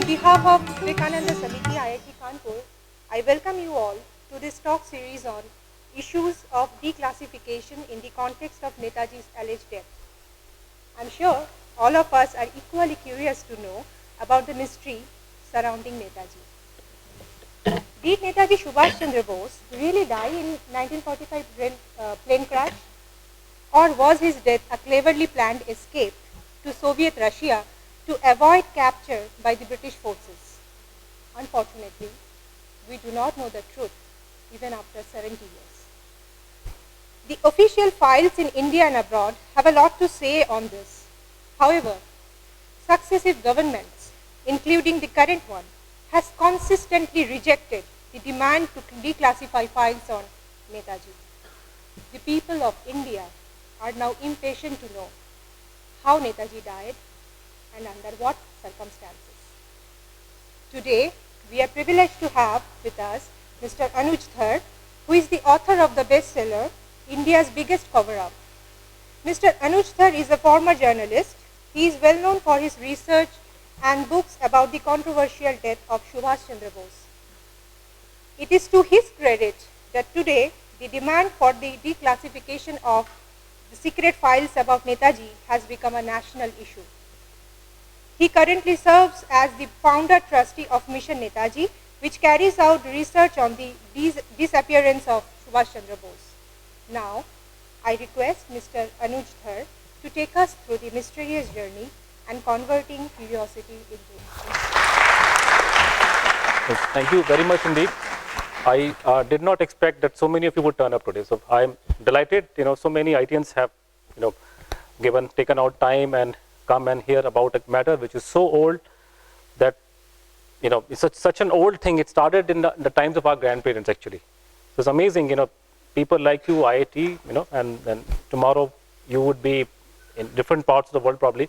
behalf of Vivekananda Samiti, IIT Kanpur, I welcome you all to this talk series on issues of declassification in the context of Netaji's alleged death. I'm sure all of us are equally curious to know about the mystery surrounding Netaji. Did Netaji Subhas Chandra Bose really die in 1945 plane crash? Or was his death a cleverly planned escape to Soviet Russia to avoid capture by the British forces? Unfortunately, we do not know the truth even after 70 years. The official files in India and abroad have a lot to say on this. However, successive governments, including the current one, has consistently rejected the demand to declassify files on Netaji. The people of India are now impatient to know how Netaji died and under what circumstances. Today, we are privileged to have with us Mr. Anuj Dhar, who is the author of the bestseller, India's Biggest Cover-Up. Mr. Anuj Dhar is a former journalist. He is well known for his research and books about the controversial death of Subhas Chandra Bose. It is to his credit that today the demand for the declassification of the secret files about Netaji has become a national issue. He currently serves as the founder-trustee of Mission Netaji, which carries out research on the disappearance of Subhas Chandra Bose. Now, I request Mr. Anuj Dhar to take us through the mysterious journey and converting curiosity into. Thank you very much indeed. I did not expect that so many of you would turn up today. So I am delighted. So many IITians have, taken out time and come and hear about a matter which is so old that, it's such an old thing. It started in the times of our grandparents actually. So it's amazing, people like you, IIT, and then tomorrow you would be in different parts of the world probably.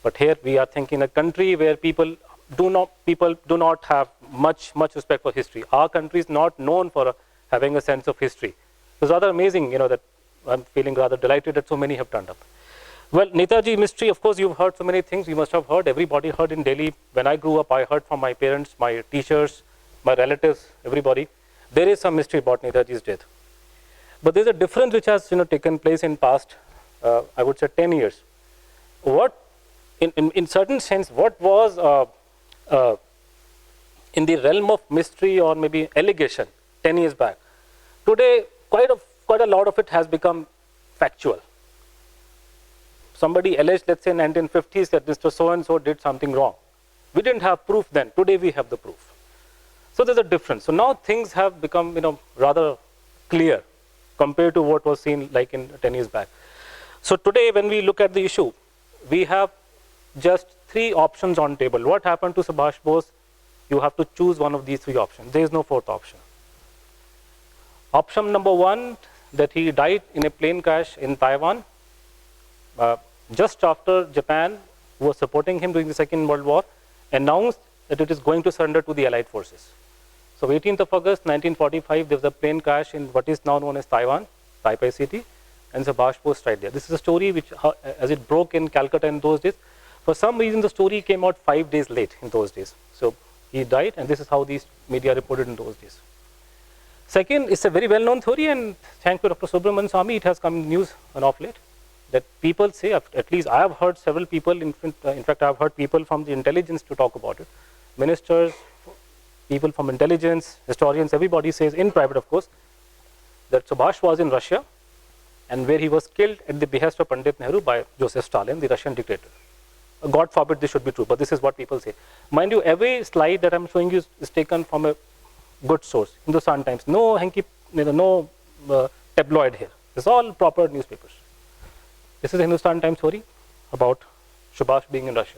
But here we are thinking a country where people do not have much respect for history. Our country is not known for having a sense of history. It's rather amazing, that I'm feeling rather delighted that so many have turned up. Well, Netaji mystery, of course, you've heard so many things. You must have heard. Everybody heard in Delhi. When I grew up, I heard from my parents, my teachers, my relatives, everybody. There is some mystery about Netaji's death. But there's a difference which has, taken place in past, I would say 10 years. What, in certain sense, what was in the realm of mystery or maybe allegation 10 years back, today quite a lot of it has become factual. Somebody alleged, let's say in 1950s, that Mr. So-and-so did something wrong. We didn't have proof then. Today we have the proof. So there's a difference. So now things have become, rather clear compared to what was seen like in 10 years back. So today when we look at the issue, we have just 3 options on table. What happened to Subhas Bose? You have to choose one of these 3 options. There is no fourth option. Option number 1, that he died in a plane crash in Taiwan just after Japan, who was supporting him during the Second World War, announced that it is going to surrender to the Allied forces. So 18th of August 1945, there was a plane crash in what is now known as Taiwan, Taipei city, and Subhas Bose died there. This is a story which, as it broke in Calcutta in those days, for some reason the story came out 5 days late in those days. So he died, and this is how these media reported in those days. Second, it's a very well-known theory, and thanks to Dr. Subramanian Swamy, it has come in news of late, that people say, at least I have heard several people, in fact I have heard people from the intelligence to talk about it, ministers, people from intelligence, historians, everybody says, in private of course, that Subhas was in Russia, and where he was killed at the behest of Pandit Nehru by Joseph Stalin, the Russian dictator. God forbid this should be true, but this is what people say. Mind you, every slide that I'm showing you is taken from a good source, Hindustan Times. No hanky, no tabloid here. It's all proper newspapers. This is a Hindustan Times story about Subhas being in Russia.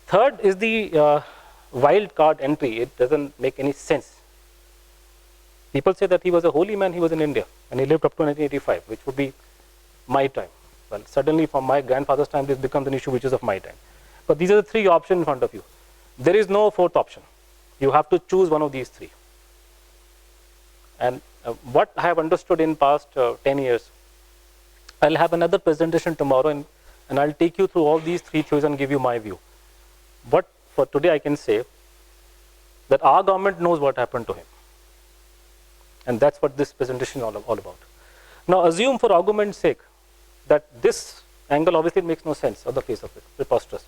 Third is the wild card entry. It doesn't make any sense. People say that he was a holy man, he was in India, and he lived up to 1985, which would be my time. Well, suddenly from my grandfather's time, this becomes an issue which is of my time. But these are the 3 options in front of you. There is no fourth option. You have to choose one of these 3. And what I have understood in past 10 years, I'll have another presentation tomorrow, and I'll take you through all these 3 theories and give you my view. But for today I can say that our government knows what happened to him. And that's what this presentation is all about. Now assume for argument's sake that this angle obviously makes no sense on the face of it, preposterous.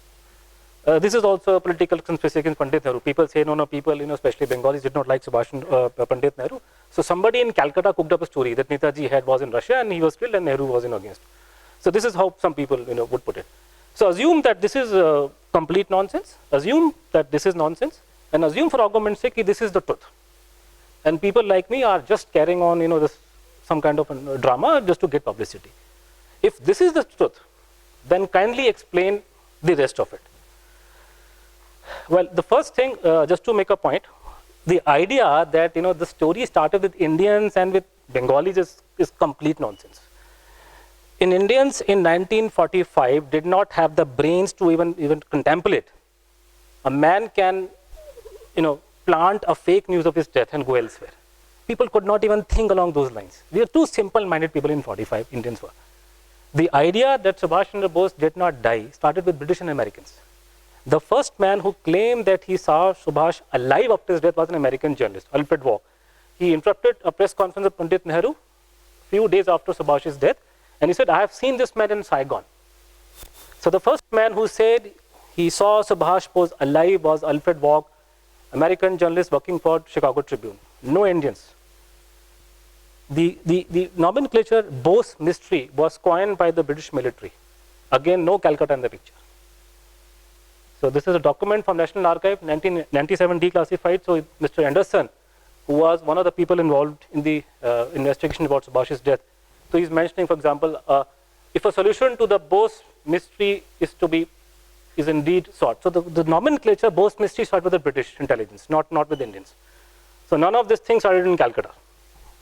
This is also a political conspiracy against Pandit Nehru. People say, no, people, especially Bengalis, did not like Pandit Nehru. So somebody in Calcutta cooked up a story that Netaji was in Russia and he was killed and Nehru was against. So this is how some people, would put it. So assume that this is complete nonsense. Assume that this is nonsense, and assume for argument's sake this is the truth. And people like me are just carrying on, this some kind of a drama just to get publicity. If this is the truth, then kindly explain the rest of it. Well, the first thing, just to make a point, the idea that the story started with Indians and with Bengalis is complete nonsense. In Indians in 1945 did not have the brains to even contemplate. A man can, plant a fake news of his death and go elsewhere. People could not even think along those lines. We are too simple-minded people in 45, Indians were. The idea that Subhas Chandra Bose did not die started with British and Americans. The first man who claimed that he saw Subhash alive after his death was an American journalist, Alfred Waugh. He interrupted a press conference of Pandit Nehru a few days after Subhash's death, and he said, I have seen this man in Saigon. So the first man who said he saw Subhash Bose alive was Alfred Waugh, American journalist working for Chicago Tribune. No Indians. The nomenclature Bose mystery was coined by the British military. Again, no Calcutta in the picture. So this is a document from National Archive, 1997 declassified. So Mr. Anderson, who was one of the people involved in the investigation about Subhash's death, so he's mentioning, for example, if a solution to the Bose mystery is indeed sought. So the nomenclature Bose mystery sought with the British intelligence, not with Indians. So none of these things started in Calcutta.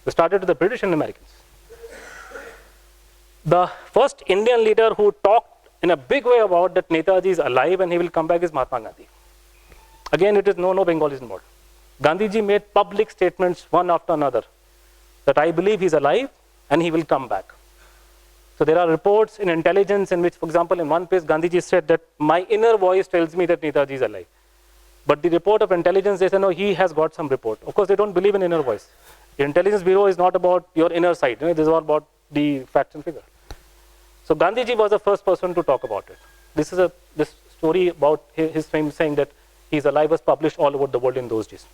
They started with the British and Americans. The first Indian leader who talked in a big way about that Netaji is alive and he will come back is Mahatma Gandhi. Again, it is no Bengalis involved. Gandhiji made public statements one after another that I believe he's alive and he will come back. So there are reports in intelligence in which, for example, in one place Gandhiji said that my inner voice tells me that Netaji is alive. But the report of intelligence, they say, no, he has got some report. Of course, they don't believe in inner voice. The intelligence bureau is not about your inner side. This is all about the facts and figures. So Gandhiji was the first person to talk about it. This story about his fame saying that he's alive was published all over the world in those days.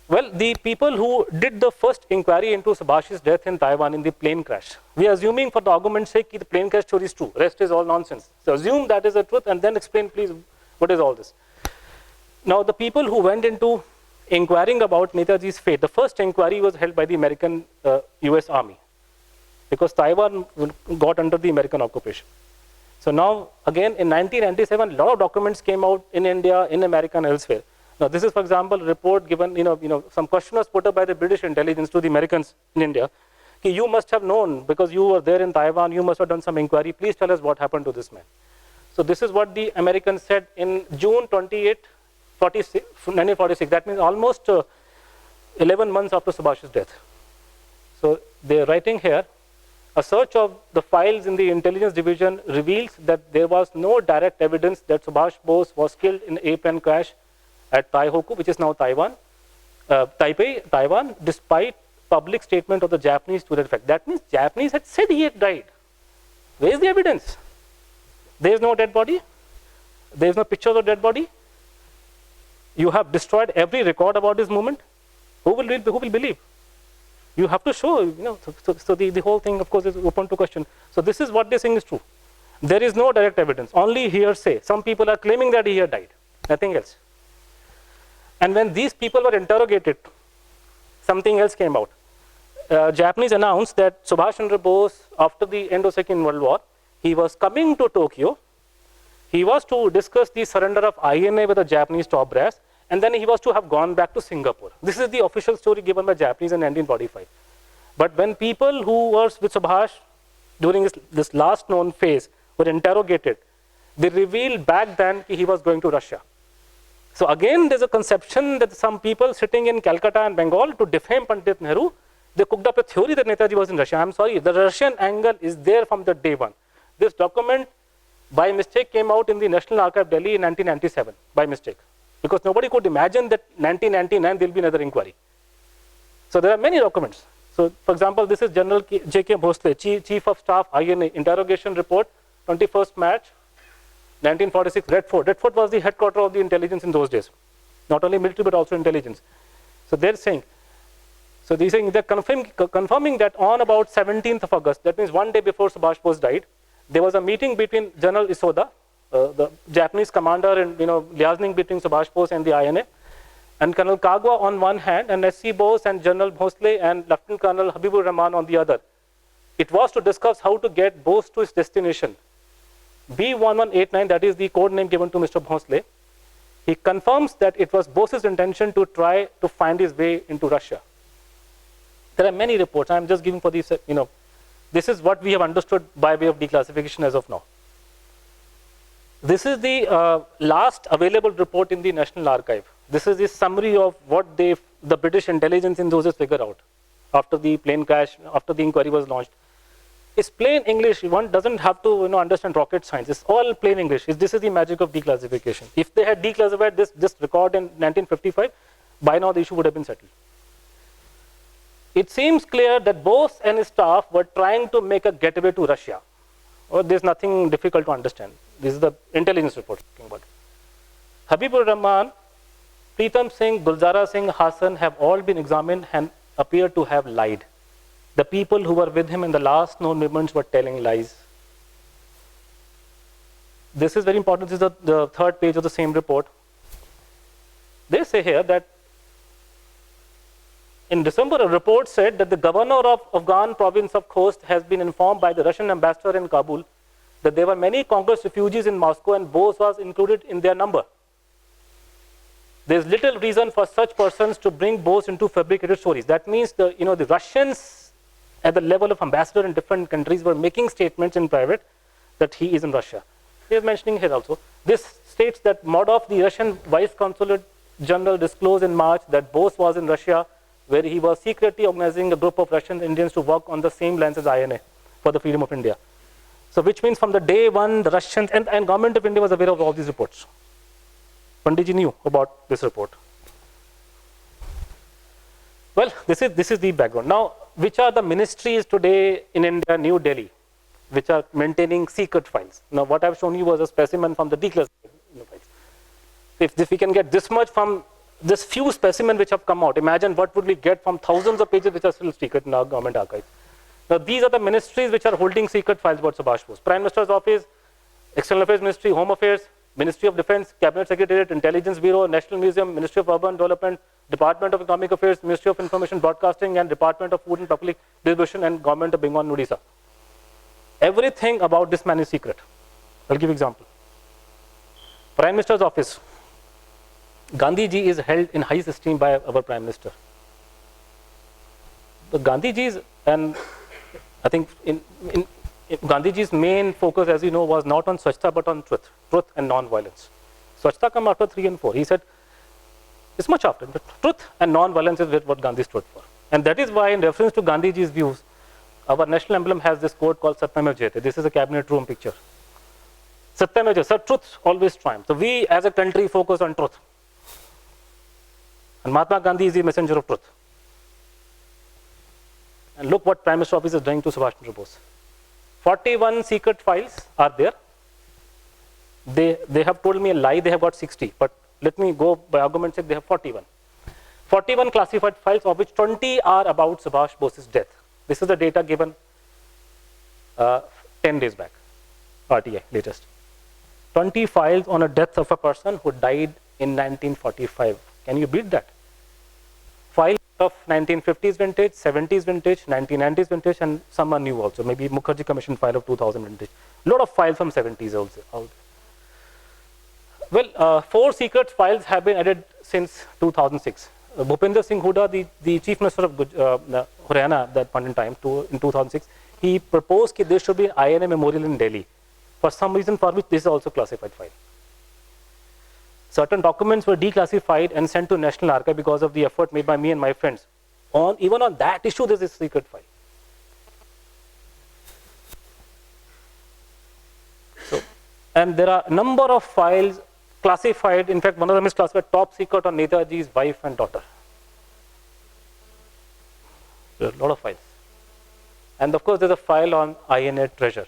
Well, the people who did the first inquiry into Subhash's death in Taiwan in the plane crash, we are assuming for the argument's sake the plane crash story is true. Rest is all nonsense. So assume that is the truth and then explain please what is all this. Now the people who went into inquiring about Netaji's fate, the first inquiry was held by the American US Army, because Taiwan got under the American occupation. So now, again, in 1997, a lot of documents came out in India, in America, and elsewhere. Now, this is, for example, a report given, some question was put up by the British intelligence to the Americans in India. You must have known, because you were there in Taiwan, you must have done some inquiry. Please tell us what happened to this man. So this is what the Americans said in June 28, 1946. That means almost 11 months after Subhash's death. So they're writing here, a search of the files in the intelligence division reveals that there was no direct evidence that Subhash Bose was killed in an airplane crash at Taihoku, which is now Taipei, Taiwan, despite public statement of the Japanese to that effect. That means Japanese had said he had died. Where is the evidence? There is no dead body. There is no pictures of dead body. You have destroyed every record about this movement. Who will believe? You have to show, so the whole thing, of course, is open to question. So this is what they're saying is true. There is no direct evidence, only hearsay. Some people are claiming that he had died, nothing else. And when these people were interrogated, something else came out. Japanese announced that Subhas Chandra Bose, after the end of Second World War, he was coming to Tokyo. He was to discuss the surrender of INA with the Japanese top brass, and then he was to have gone back to Singapore. This is the official story given by Japanese in 1945. But when people who were with Subhash during this last known phase were interrogated, they revealed back then that he was going to Russia. So again, there's a conception that some people sitting in Calcutta and Bengal to defame Pandit Nehru, they cooked up a theory that Netaji was in Russia. I'm sorry, the Russian angle is there from the day one. This document by mistake came out in the National Archive, Delhi in 1997, by mistake. Because nobody could imagine that 1999 there will be another inquiry. So there are many documents. So for example, this is General J.K. Bhosle, Chief of Staff, INA, interrogation report, 21st March, 1946, Red Fort. Red Fort was the headquarters of the intelligence in those days. Not only military, but also intelligence. So they're saying, they're confirming that on about 17th of August, that means one day before Subhash Bose died, there was a meeting between General Isoda, the Japanese commander, and liaising between Subhash Bose and the INA, and Colonel Kagwa on one hand, and S.C. Bose and General Bhosle and Lieutenant Colonel Habibur Rahman on the other. It was to discuss how to get Bose to his destination. B1189, that is the code name given to Mr. Bhosle. He confirms that it was Bose's intention to try to find his way into Russia. There are many reports. I am just giving for these, this is what we have understood by way of declassification as of now. This is the last available report in the National Archive. This is the summary of what the British intelligence in those days figured out after the plane crash, after the inquiry was launched. It's plain English. One doesn't have to understand rocket science. It's all plain English. This is the magic of declassification. If they had declassified this record in 1955, by now the issue would have been settled. It seems clear that Bose and his staff were trying to make a getaway to Russia. There's nothing difficult to understand. This is the intelligence report talking about. Habibur Rahman, Pritam Singh, Gulzara Singh, Hassan have all been examined and appear to have lied. The people who were with him in the last known moments were telling lies. This is very important. This is the third page of the same report. They say here that in December, a report said that the governor of Afghan province of Khost has been informed by the Russian ambassador in Kabul that there were many Congress refugees in Moscow and Bose was included in their number. There is little reason for such persons to bring Bose into fabricated stories. That means the Russians at the level of ambassador in different countries were making statements in private that he is in Russia. He is mentioning here also. This states that Modov, the Russian Vice Consulate General, disclosed in March that Bose was in Russia, where he was secretly organizing a group of Russian Indians to work on the same lines as INA for the freedom of India. So which means from the day one, the Russians and government of India was aware of all these reports. Panditji knew about this report. Well, this is the background. Now, which are the ministries today in India, New Delhi, which are maintaining secret files? Now, what I've shown you was a specimen from the declassified files. If we can get this much from this few specimens which have come out, imagine what would we get from thousands of pages which are still secret in our government archives. Now, these are the ministries which are holding secret files about Subhash Bose. Prime Minister's Office, External Affairs Ministry, Home Affairs, Ministry of Defense, Cabinet Secretariat, Intelligence Bureau, National Museum, Ministry of Urban Development, Department of Economic Affairs, Ministry of Information Broadcasting, and Department of Food and Public Distribution, and Government of Bengal and Odisha. Everything about this man is secret. I'll give example. Prime Minister's Office. Gandhiji is held in high esteem by our Prime Minister. The Gandhiji's, and I think in Gandhiji's main focus, as you know, was not on Swachhta but on truth and non-violence. Swachhta came after 3 and 4. He said, it's much after, but truth and non-violence is what Gandhi stood for. And that is why, in reference to Gandhiji's views, our national emblem has this quote called Satyamev Jayate. This is a cabinet room picture. Satyamev Jayate, so truth always triumphs. So we as a country focus on truth. And Mahatma Gandhi is the messenger of truth. And look what Prime Minister's Office is doing to Subhash Chandra Bose. 41 secret files are there. They have told me a lie, they have got 60. But let me go by argument sake, they have 41. 41 classified files, of which 20 are about Subhash Bose's death. This is the data given 10 days back, RTI latest. 20 files on a death of a person who died in 1945. Can you beat that? Files of 1950s vintage, 70s vintage, 1990s vintage, and some are new also. Maybe Mukherjee Commission file of 2000 vintage. A lot of files from 70s also. Well, 4 secret files have been added since 2006. Bhupinder Singh Hooda, the Chief Minister of Haryana at that point in time, in 2006, he proposed that there should be an INA memorial in Delhi. For some reason for which this is also classified file. Certain documents were declassified and sent to National Archive because of the effort made by me and my friends. Even on that issue, there is a secret file. So, And there are a number of files classified. In fact, one of them is classified top secret on Netaji's wife and daughter. There are a lot of files. And of course, there's a file on INA treasure.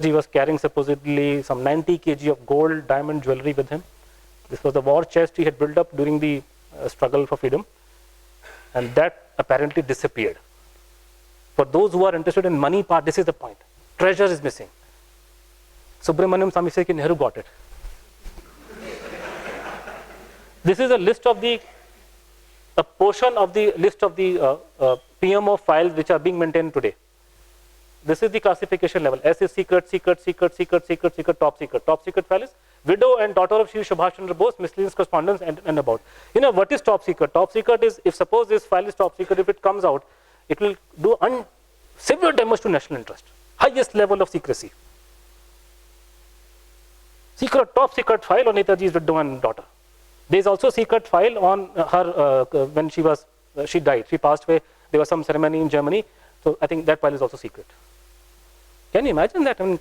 Netaji was carrying supposedly some 90 kg of gold, diamond jewelry with him. This was the war chest he had built up during the struggle for freedom. And that apparently disappeared. For those who are interested in money part, this is the point. Treasure is missing. Subramaniam Swamy said that Nehru got it. This is a list of a portion of the list of the PMO files which are being maintained today. This is the classification level. S is secret, secret, secret, secret, secret, secret, top secret. Top secret file is widow and daughter of Shri Subhas Chandra Bose, miscellaneous correspondence and about. You know, what is top secret? Top secret is, if suppose this file is top secret, if it comes out, it will do severe damage to national interest. Highest level of secrecy. Secret, top secret file on Netaji's widow and daughter. There is also a secret file on her when she died. She passed away. There was some ceremony in Germany. So I think that file is also secret. Can you imagine that? I mean,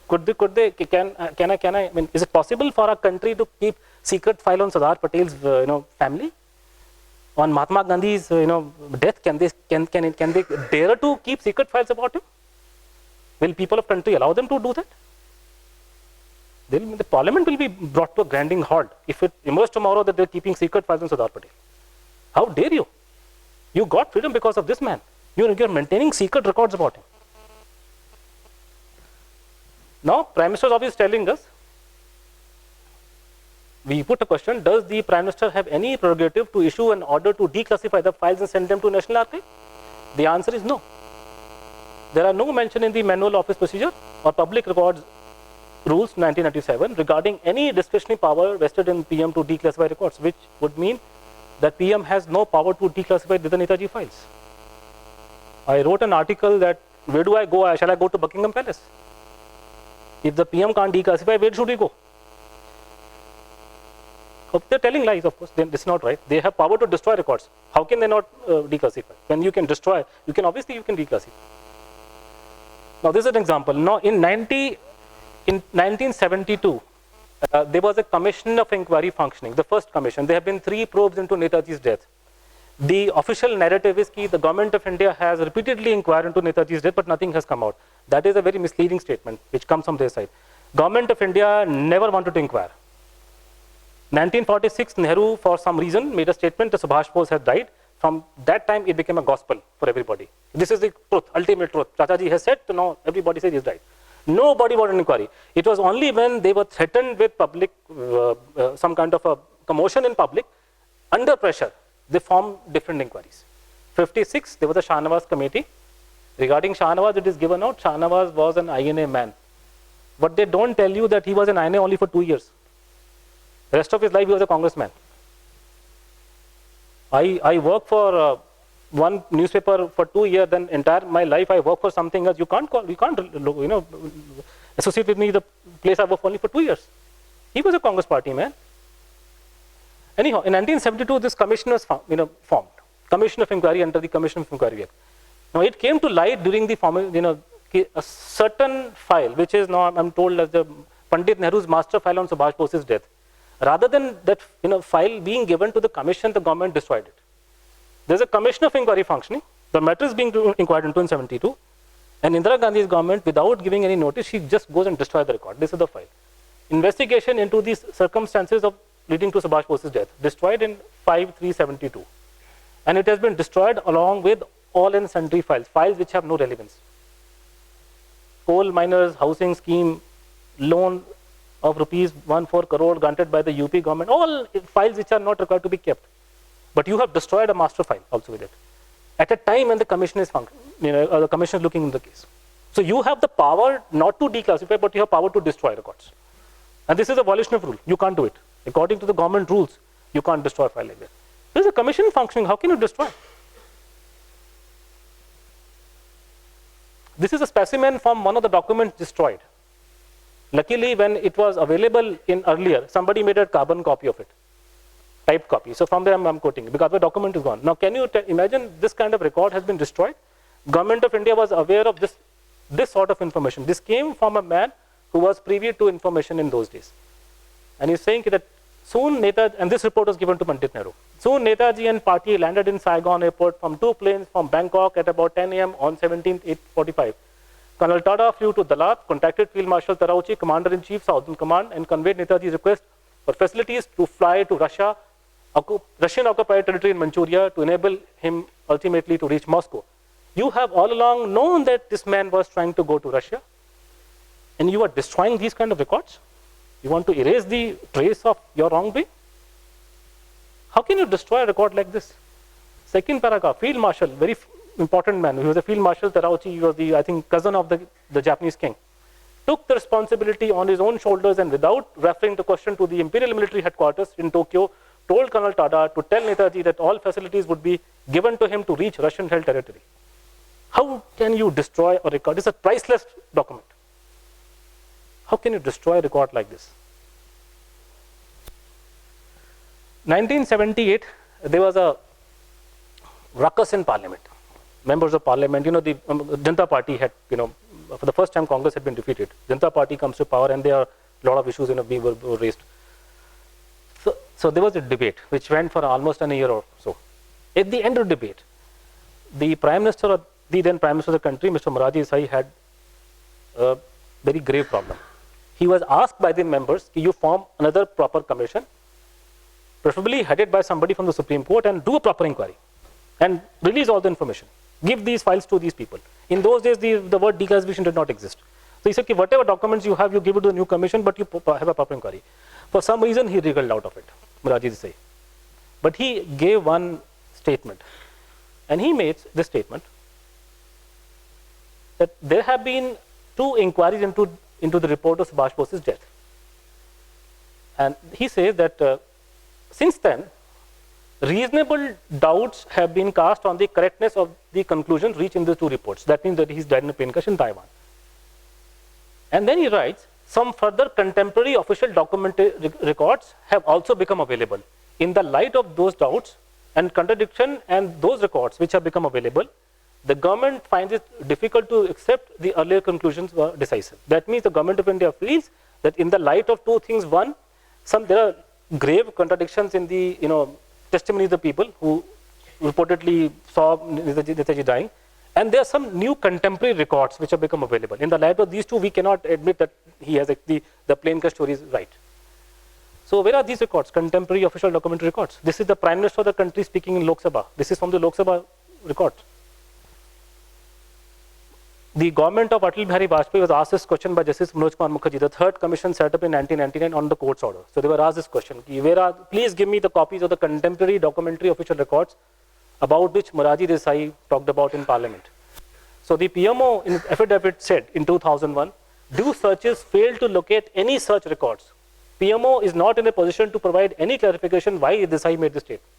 I mean, is it possible for a country to keep secret file on Sardar Patel's family? On Mahatma Gandhi's death, can they dare to keep secret files about him? Will people of country allow them to do that? The parliament will be brought to a grinding halt if it emerges tomorrow that they're keeping secret files on Sardar Patel. How dare you? You got freedom because of this man. You're maintaining secret records about him. Now, Prime Minister's office is telling us, we put a question, does the Prime Minister have any prerogative to issue an order to declassify the files and send them to National Archive? The answer is no. There are no mention in the Manual Office Procedure or Public Records Rules 1997 regarding any discretionary power vested in PM to declassify records, which would mean that PM has no power to declassify the Netaji files. I wrote an article that, where do I go? Shall I go to Buckingham Palace? If the PM can't declassify, where should we go? They're telling lies, of course. This is not right. They have power to destroy records. How can they not declassify? When you can destroy, you can declassify. Now, this is an example. Now, in 1972, there was a commission of inquiry functioning, the first commission. There have been 3 probes into Netaji's death. The official narrative is that the government of India has repeatedly inquired into Netaji's death, but nothing has come out. That is a very misleading statement, which comes from their side. Government of India never wanted to inquire. 1946, Nehru, for some reason, made a statement that Subhash Bose had died. From that time, it became a gospel for everybody. This is the truth, ultimate truth. Chachaji has said, now everybody says he's died. Nobody wanted an inquiry. It was only when they were threatened with public, some kind of a commotion in public, under pressure, they formed different inquiries. 56, there was a Shahnawaz committee. Regarding Shahnawaz, it is given out, Shahnawaz was an INA man. But they don't tell you that he was an INA only for 2 years. The rest of his life, he was a congressman. I worked for one newspaper for 2 years, then entire my life I work for something else. You can't associate with me the place I worked for only for 2 years. He was a Congress party man. Anyhow, in 1972, this commission was formed. Commission of Inquiry under the Commission of Inquiry Act. Now, it came to light during the a certain file, which is now I'm told as the Pandit Nehru's master file on Subhash Bose's death. Rather than that file being given to the commission, the government destroyed it. There's a commission of inquiry functioning. The matter is being inquired into in 72. And Indira Gandhi's government, without giving any notice, she just goes and destroys the record. This is the file. Investigation into these circumstances of leading to Subhash Bose's death, destroyed in 5/3/72. And it has been destroyed along with all and sundry files, files which have no relevance. Coal miners housing scheme, loan of ₹1.4 crore granted by the UP government, all files which are not required to be kept. But you have destroyed a master file also with it. At a time when the commission is the commission is looking in the case. So you have the power not to declassify, but you have power to destroy records. And this is a violation of rule. You can't do it. According to the government rules, you can't destroy a file like that. There is a commission functioning. How can you destroy? This is a specimen from one of the documents destroyed. Luckily, when it was available in earlier, somebody made a carbon copy of it, typed copy. So from there, I'm quoting because the document is gone. Now, can you imagine this kind of record has been destroyed? Government of India was aware of this sort of information. This came from a man who was privy to information in those days. And he's saying that soon Netaji, and this report was given to Pandit Nehru, soon Netaji and party landed in Saigon airport from 2 planes from Bangkok at about 10 a.m. on 17th, 8:45. Colonel Tada flew to Dalat, contacted Field Marshal Tarauchi, Commander-in-Chief, Southern Command, and conveyed Netaji's request for facilities to fly to Russia, Russian occupied territory in Manchuria, to enable him ultimately to reach Moscow. You have all along known that this man was trying to go to Russia, and you are destroying these kind of records? You want to erase the trace of your wrongdoing? How can you destroy a record like this? Second paragraph, Field Marshal, very important man. He was a Field Marshal Tarauchi. He was the, I think, cousin of the Japanese king. Took the responsibility on his own shoulders and without referring the question to the Imperial Military Headquarters in Tokyo, told Colonel Tada to tell Netaji that all facilities would be given to him to reach Russian-held territory. How can you destroy a record? It's a priceless document. How can you destroy a record like this? 1978, there was a ruckus in Parliament. Members of Parliament, the Janata Party had, for the first time Congress had been defeated. Janata Party comes to power and there are a lot of issues were raised. So there was a debate which went for almost a year or so. At the end of the debate, the Prime Minister, the then Prime Minister of the country, Mr. Morarji Desai, had a very grave problem. He was asked by the members, you form another proper commission, preferably headed by somebody from the Supreme Court, and do a proper inquiry and release all the information. Give these files to these people. In those days, the word declassification did not exist. So he said, whatever documents you have, you give it to the new commission, but you have a proper inquiry. For some reason, he wriggled out of it, Morarji Desai. But he gave one statement. And he made this statement that there have been 2 inquiries into the report of Subhas Bose's death. And he says that since then, reasonable doubts have been cast on the correctness of the conclusions reached in the 2 reports. That means that he's died in a plane crash in Taiwan. And then he writes, some further contemporary official documentary records have also become available. In the light of those doubts and contradiction and those records which have become available, the government finds it difficult to accept the earlier conclusions were decisive. That means the government of India feels that in the light of 2 things, one, there are grave contradictions in the testimony of the people who reportedly saw Netaji dying, and there are some new contemporary records which have become available. In the light of these 2, we cannot admit that he has the plane crash story is right. So where are these records? Contemporary official documentary records. This is the Prime Minister of the country speaking in Lok Sabha. This is from the Lok Sabha record. The government of Atal Bihari Vajpayee was asked this question by Justice Manoj Kumar Mukherjee, the 3rd commission set up in 1999 on the court's order. So they were asked this question, please give me the copies of the contemporary documentary official records about which Morarji Desai talked about in Parliament. So the PMO in affidavit said in 2001, due searches failed to locate any such records. PMO is not in a position to provide any clarification why Desai made this statement.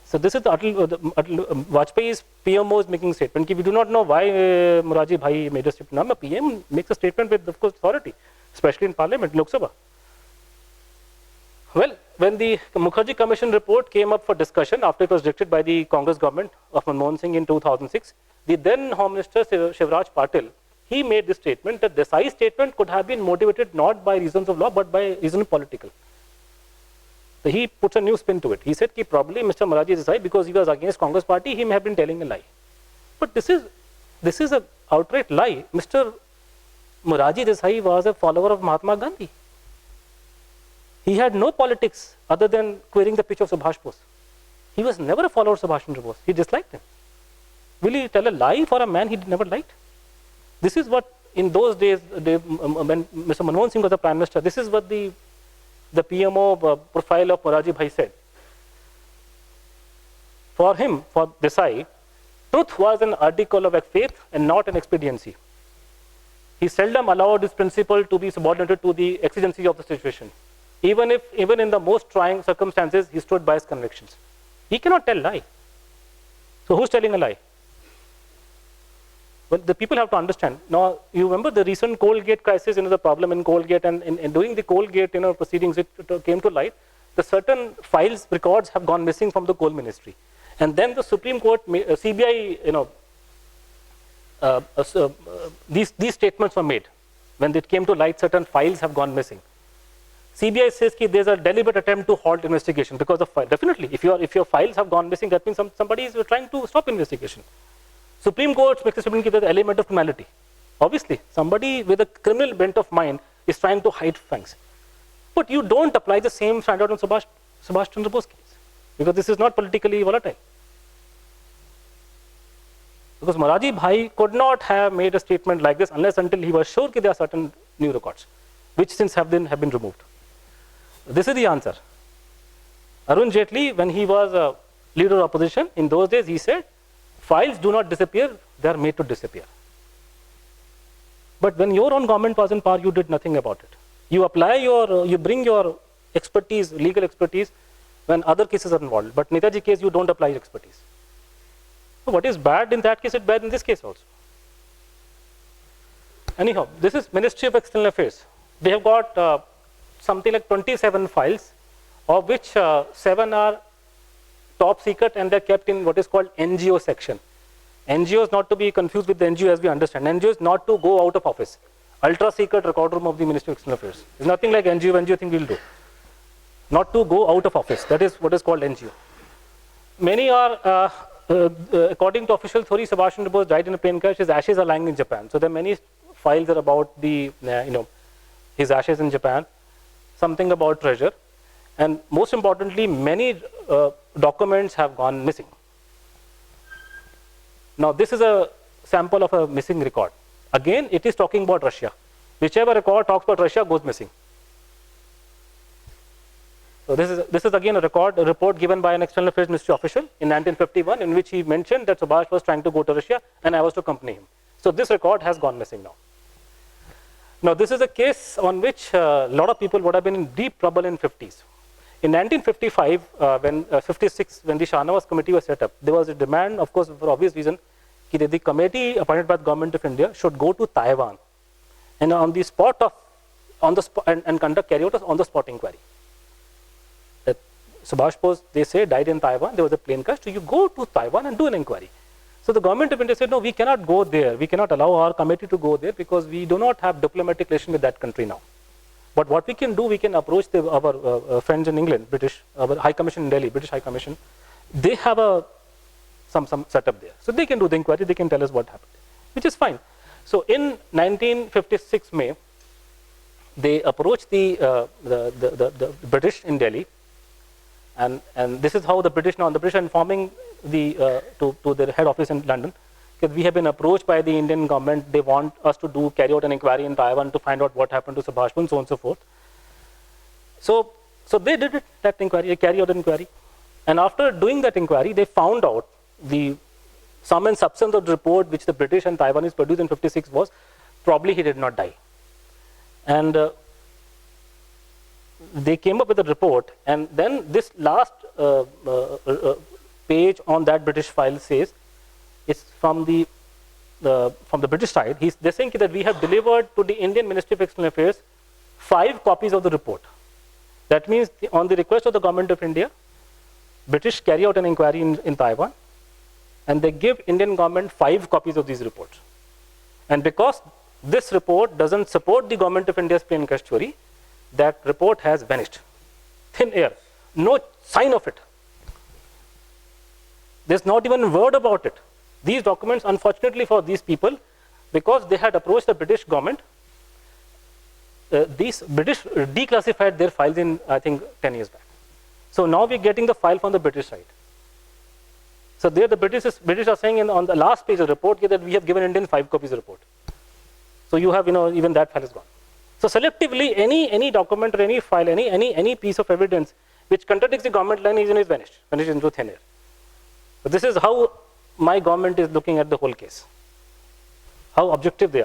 So this is the Vajpayee's PMO is making a statement. We do not know why Morarji Bhai made a statement. No, PM makes a statement with, of course, authority, especially in Parliament, Lok Sabha. Well, when the Mukherjee Commission report came up for discussion after it was rejected by the Congress government of Manmohan Singh in 2006, the then Home Minister Shivraj Patil, he made this statement that Desai's statement could have been motivated not by reasons of law but by reasons political. So he puts a new spin to it. He said that probably Mr. Morarji Desai, because he was against Congress party, he may have been telling a lie. But this is an outright lie. Mr. Morarji Desai was a follower of Mahatma Gandhi. He had no politics other than querying the pitch of Subhash Bose. He was never a follower of Subhash Chandra Bose. He disliked him. Will he tell a lie for a man he never liked? This is what in those days, when Mr. Manmohan Singh was the Prime Minister, this is what the PMO profile of Morarji Bhai said. For him, for Desai, truth was an article of faith and not an expediency. He seldom allowed this principle to be subordinated to the exigency of the situation. Even in the most trying circumstances, he stood by his convictions. He cannot tell lie. So who's telling a lie? Well, the people have to understand. Now, you remember the recent Coalgate crisis, the problem in Coalgate, and in doing the Coalgate, proceedings, it came to light. The certain files, records have gone missing from the coal ministry. And then the Supreme Court, CBI, these statements were made. When it came to light, certain files have gone missing. CBI says that there's a deliberate attempt to halt investigation because of file. Definitely, if your files have gone missing, that means somebody is trying to stop investigation. Supreme Court makes a statement that the element of criminality. Obviously, somebody with a criminal bent of mind is trying to hide facts. But you don't apply the same standard on Subhas Chandra Bose case, because this is not politically volatile. Because Moraji Bhai could not have made a statement like this unless until he was sure that there are certain new records, which since have been removed. This is the answer. Arun Jaitley, when he was a leader of opposition, in those days he said, files do not disappear, they are made to disappear. But when your own government was in power, you did nothing about it. You bring your expertise, legal expertise, when other cases are involved. But Netaji case, you don't apply your expertise. So what is bad in that case is bad in this case also. Anyhow, this is Ministry of External Affairs. They have got something like 27 files, of which 7 are top secret and they're kept in what is called NGO section. NGO is not to be confused with the NGO as we understand. NGO is not to go out of office. Ultra secret record room of the Ministry of External Affairs. There's nothing like NGO thing we'll do. Not to go out of office. That is what is called NGO. Many are, according to official theory, Subhas Chandra Bose died in a plane crash. His ashes are lying in Japan. So there are many files are about the, his ashes in Japan. Something about treasure. And most importantly, many documents have gone missing. Now, this is a sample of a missing record. Again, it is talking about Russia. Whichever record talks about Russia goes missing. So this is again a report given by an External Affairs Ministry official in 1951, in which he mentioned that Subhas was trying to go to Russia and I was to accompany him. So this record has gone missing now. Now, this is a case on which a lot of people would have been in deep trouble in 50s. In 1955, 56, when the Shahnawaz committee was set up, there was a demand, of course, for obvious reason, that the committee appointed by the government of India should go to Taiwan and carry out on the spot inquiry. That Subhas Bose, they say, died in Taiwan. There was a plane crash. So you go to Taiwan and do an inquiry. So the government of India said, no, we cannot go there. We cannot allow our committee to go there because we do not have diplomatic relation with that country now. But what we can do, we can approach our friends in England, British, our High Commission in Delhi, British High Commission. They have some setup there. So they can do the inquiry, they can tell us what happened, which is fine. So in 1956 May, they approached the British in Delhi. And this is how the British are informing to their head office in London. Because we have been approached by the Indian government, they want us to carry out an inquiry in Taiwan to find out what happened to Subhas and so on and so forth. So they did that inquiry, they carried out an inquiry. And after doing that inquiry, they found out the sum and substance of the report which the British and Taiwanese produced in 56 was probably he did not die. And they came up with a report, and then this last page on that British file says, it's from the British side. They're saying that we have delivered to the Indian Ministry of External Affairs 5 copies of the report. That means on the request of the government of India, British carry out an inquiry in Taiwan, and they give Indian government 5 copies of these reports. And because this report doesn't support the government of India's plane crash theory, that report has vanished. Thin air. No sign of it. There's not even a word about it. These documents, unfortunately for these people, because they had approached the British government, these British declassified their files in, I think, 10 years back. So now we're getting the file from the British side. So there the British are saying on the last page of the report that we have given Indian 5 copies of the report. So you have, even that file is gone. So selectively, any document or any file, any piece of evidence which contradicts the government line is vanished into thin air. So this is how my government is looking at the whole case. How objective they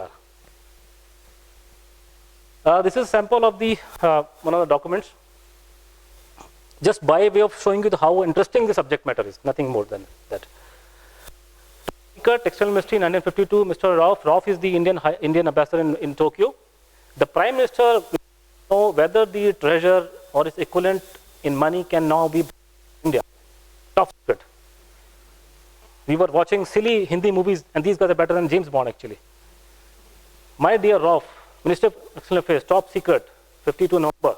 are. This is a sample of the one of the documents. Just by way of showing you how interesting the subject matter is, nothing more than that. Textile Ministry in 1952, Mr. Rauf is the Indian ambassador in Tokyo. The Prime Minister will know whether the treasure or its equivalent in money can now be in India. Top secret. We were watching silly Hindi movies, and these guys are better than James Bond, actually. My dear Rauf, Minister of External Affairs, top secret, 52 November.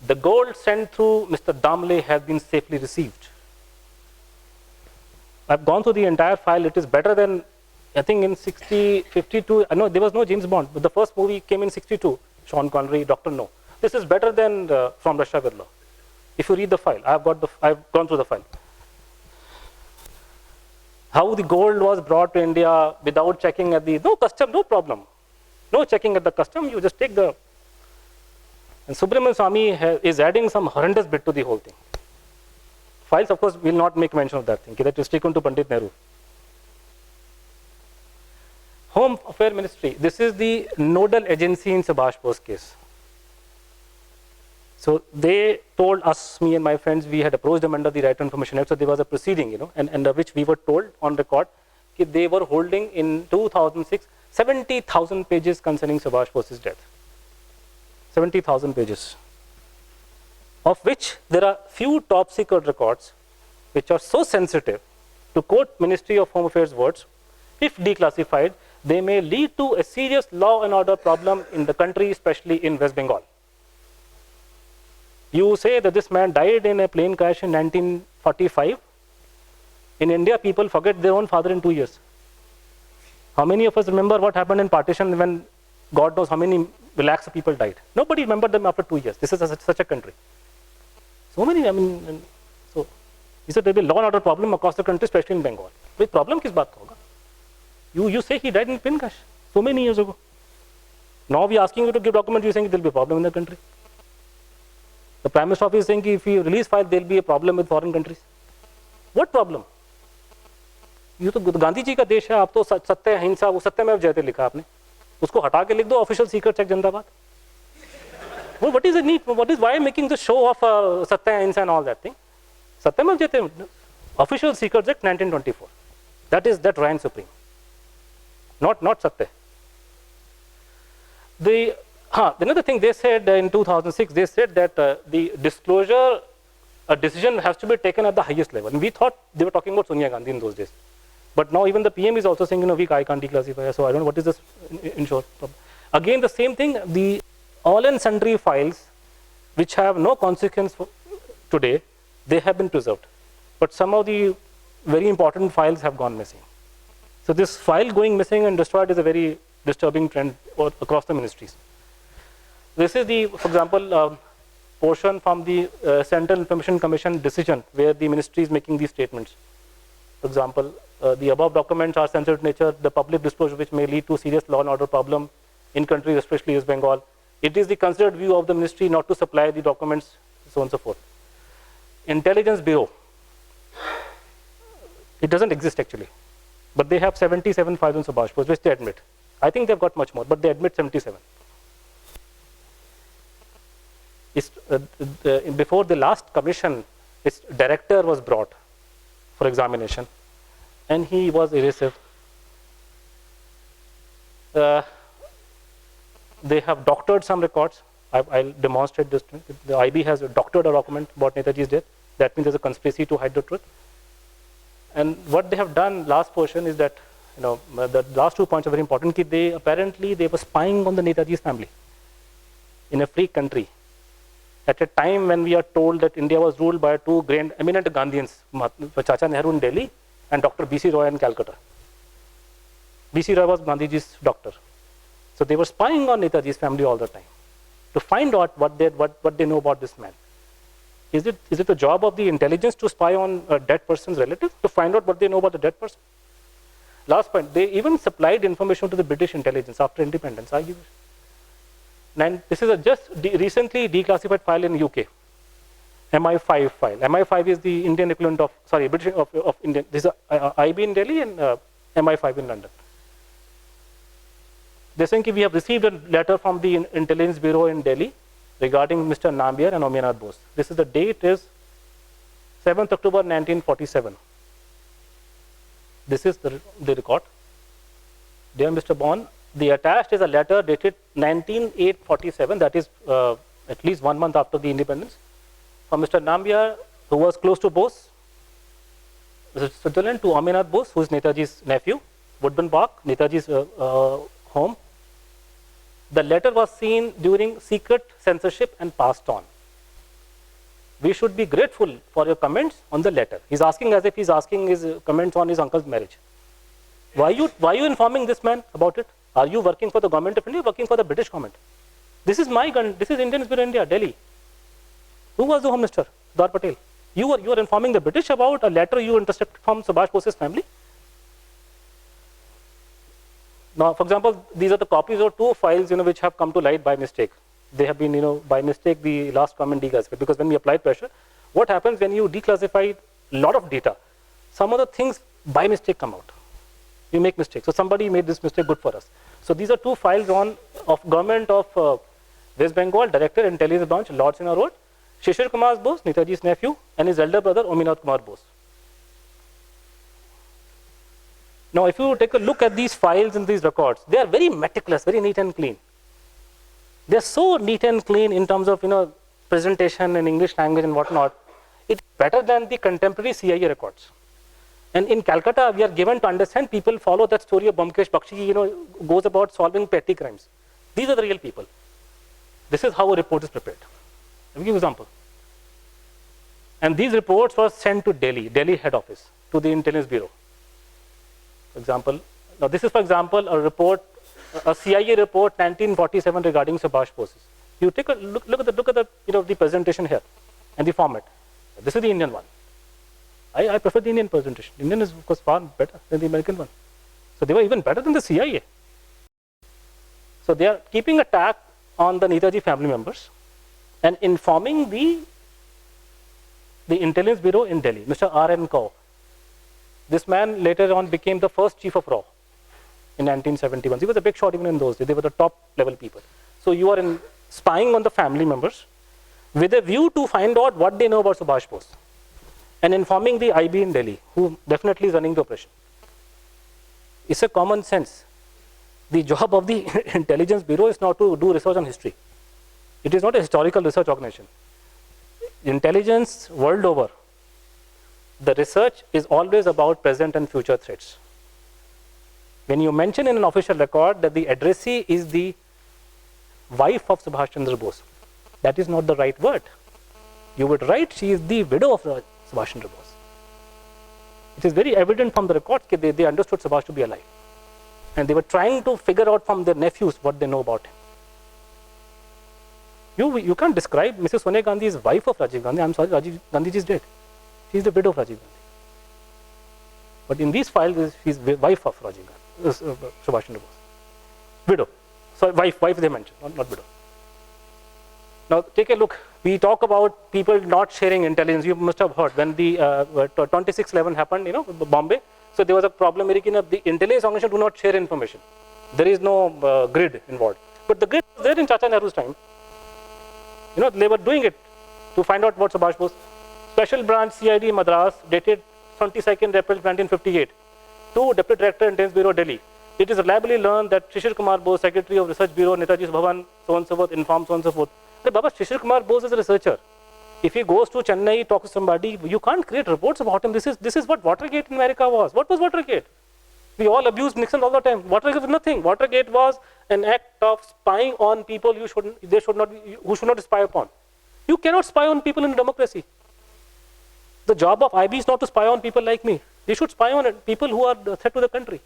The gold sent through Mr. Damle has been safely received. I've gone through the entire file. It is better than, I think in 52, I know there was no James Bond, but the first movie came in 62, Sean Connery, Dr. No. This is better than From Russia with Love. If you read the file, I've gone through the file. How the gold was brought to India without checking at the, no custom, no problem. No checking at the custom, you just take the, and Subramanian Swamy is adding some horrendous bit to the whole thing. Files, of course, will not make mention of that thing. That is taken to Pandit Nehru. Home Affairs Ministry, this is the nodal agency in Subhash Bose case. So they told us, me and my friends, we had approached them under the Right to Information Act, so there was a proceeding, and under which we were told on record that they were holding in 2006 70,000 pages concerning Subhash Bose's death. 70,000 pages. Of which there are few top secret records which are so sensitive, to quote Ministry of Home Affairs words, if declassified, they may lead to a serious law and order problem in the country, especially in West Bengal. You say that this man died in a plane crash in 1945. In India, people forget their own father in 2 years. How many of us remember what happened in partition when God knows how many lakhs of people died? Nobody remembered them after 2 years. This is such a country. So many, so he said there will be law and order problem across the country, especially in Bengal. Which problem kis baat ka hoga? You say he died in plane crash so many years ago. Now we are asking you to give documents, you are saying there will be a problem in the country. The Prime Minister Office is saying if you release file, there will be a problem with foreign countries. What problem? ये तो गांधी जी का देश है, आप तो सत्य अहिंसा, वो सत्यमेव जयते लिखा आपने, उसको हटा के लिख दो ऑफिशियल सीक्रेट चेक जिंदाबाद. Well, what is the need? What is why making the show of satya अहिंसा and all that thing? Satyamev jayate, official secret check 1924. That reigns supreme. Not satya. Another thing they said in 2006, they said that the disclosure decision has to be taken at the highest level. And we thought they were talking about Sonia Gandhi in those days. But now even the PM is also saying, I can't declassify. So I don't know what is this in short. Again, the same thing, the all and sundry files which have no consequence for today, they have been preserved. But some of the very important files have gone missing. So this file going missing and destroyed is a very disturbing trend across the ministries. This is the, for example, portion from the Central Information Commission decision where the ministry is making these statements. For example, the above documents are sensitive nature, the public disclosure which may lead to serious law and order problem in countries, especially West Bengal. It is the considered view of the ministry not to supply the documents, so on and so forth. Intelligence Bureau, it doesn't exist actually, but they have 77 files on Subhash Bose, which they admit. I think they've got much more, but they admit 77. Before the last commission, its director was brought for examination, and he was evasive. They have doctored some records. I'll demonstrate this. The IB has doctored a document about Netaji's death. That means there's a conspiracy to hide the truth. And what they have done, last portion, is that, the last 2 points are very important. They were spying on the Netaji's family in a free country at a time when we are told that India was ruled by 2 great eminent Gandhians, Chacha Nehru in Delhi and Dr. B.C. Roy in Calcutta. B.C. Roy was Gandhiji's doctor. So they were spying on Netaji's family all the time to find out what they know about this man. Is it the job of the intelligence to spy on a dead person's relative to find out what they know about the dead person? Last point, they even supplied information to the British intelligence after independence. And this is a just recently declassified file in UK, MI5 file. MI5 is the Indian equivalent of, British of Indian. This is IB in Delhi and MI5 in London. They're saying we have received a letter from the Intelligence Bureau in Delhi regarding Mr. Nambiar and Omyanath Bose. This is the date is 7th October 1947. This is the record. Dear Mr. Bond, the attached is a letter dated 1947, that is at least 1 month after the independence, from Mr. Nambiar, who was close to Bose, Switzerland to Aminat Bose, who is Netaji's nephew, Woodburn Park, Netaji's home. The letter was seen during secret censorship and passed on. We should be grateful for your comments on the letter. He's asking as if he's asking his comments on his uncle's marriage. Why are you informing this man about it? Are you working for the government of India or working for the British government? This is my gun. This is Indian Bureau India, Delhi. Who was the Home Minister? Sardar Patel. You are informing the British about a letter you intercepted from Subhash Bose's family? Now, for example, these are the copies of 2 files, which have come to light by mistake. They have been, by mistake, the last comment declassified. Because when we applied pressure, what happens when you declassify a lot of data? Some of the things by mistake come out. You make mistakes. So somebody made this mistake, good for us. So these are 2 files of government of West Bengal, Director, Intelligence Branch, Lord Sinha Road, Shishir Kumar Bose, Netaji's nephew, and his elder brother, Ominath Kumar Bose. Now, if you take a look at these files and these records, they are very meticulous, very neat and clean. They are so neat and clean in terms of presentation in English language and whatnot. It's better than the contemporary CIA records. And in Calcutta, we are given to understand people follow that story of Bhumkesh Bakshi, goes about solving petty crimes. These are the real people. This is how a report is prepared. I'll give you an example. And these reports were sent to Delhi head office, to the Intelligence Bureau. For example, now this is, for example, a report, a CIA report 1947 regarding Subhash Bose. You take a look at the presentation here and the format. This is the Indian one. I prefer the Indian presentation. Indian is, of course, far better than the American one. So they were even better than the CIA. So they are keeping a tag on the Netaji family members and informing the Intelligence Bureau in Delhi, Mr. R.N. Kaur. This man later on became the first chief of RAW in 1971. He was a big shot even in those days. They were the top level people. So you are spying on the family members with a view to find out what they know about Subhash Bose and informing the IB in Delhi, who definitely is running the operation. It's a common sense. The job of the Intelligence Bureau is not to do research on history. It is not a historical research organization. Intelligence world over, the research is always about present and future threats. When you mention in an official record that the addressee is the wife of Subhas Chandra Bose, that is not the right word. You would write she is the widow of Subhas Chandra Bose. It is very evident from the records that they understood Subhash to be alive. And they were trying to figure out from their nephews what they know about him. You can't describe Mrs. Sonia Gandhi as wife of Rajiv Gandhi. I'm sorry, Rajiv Gandhi is dead. She is the widow of Rajiv Gandhi. But in these files, she is wife of Rajiv Gandhi, Subhash Chandra Bose. Widow. So wife they mentioned, not widow. Now take a look. We talk about people not sharing intelligence. You must have heard when the 26/11 happened, Bombay. So there was a problem. The intelligence organization do not share information. There is no grid involved. But the grid was there in Chacha Nehru's time. They were doing it to find out what Subhash Bose. Special Branch CID Madras, dated 22nd April 1958, to Deputy Director Intelligence Bureau, Delhi. It is reliably learned that Shishir Kumar Bose, Secretary of Research Bureau, Netaji's Bhavan, so on and so forth, informed so on and so forth. Hey, Baba, Shishir Kumar Bose is a researcher. If he goes to Chennai, talks to somebody, you can't create reports about him. This is what Watergate in America was. What was Watergate? We all abused Nixon all the time. Watergate was nothing. Watergate was an act of spying on people who should not spy upon. You cannot spy on people in a democracy. The job of IB is not to spy on people like me. They should spy on people who are a threat to the country.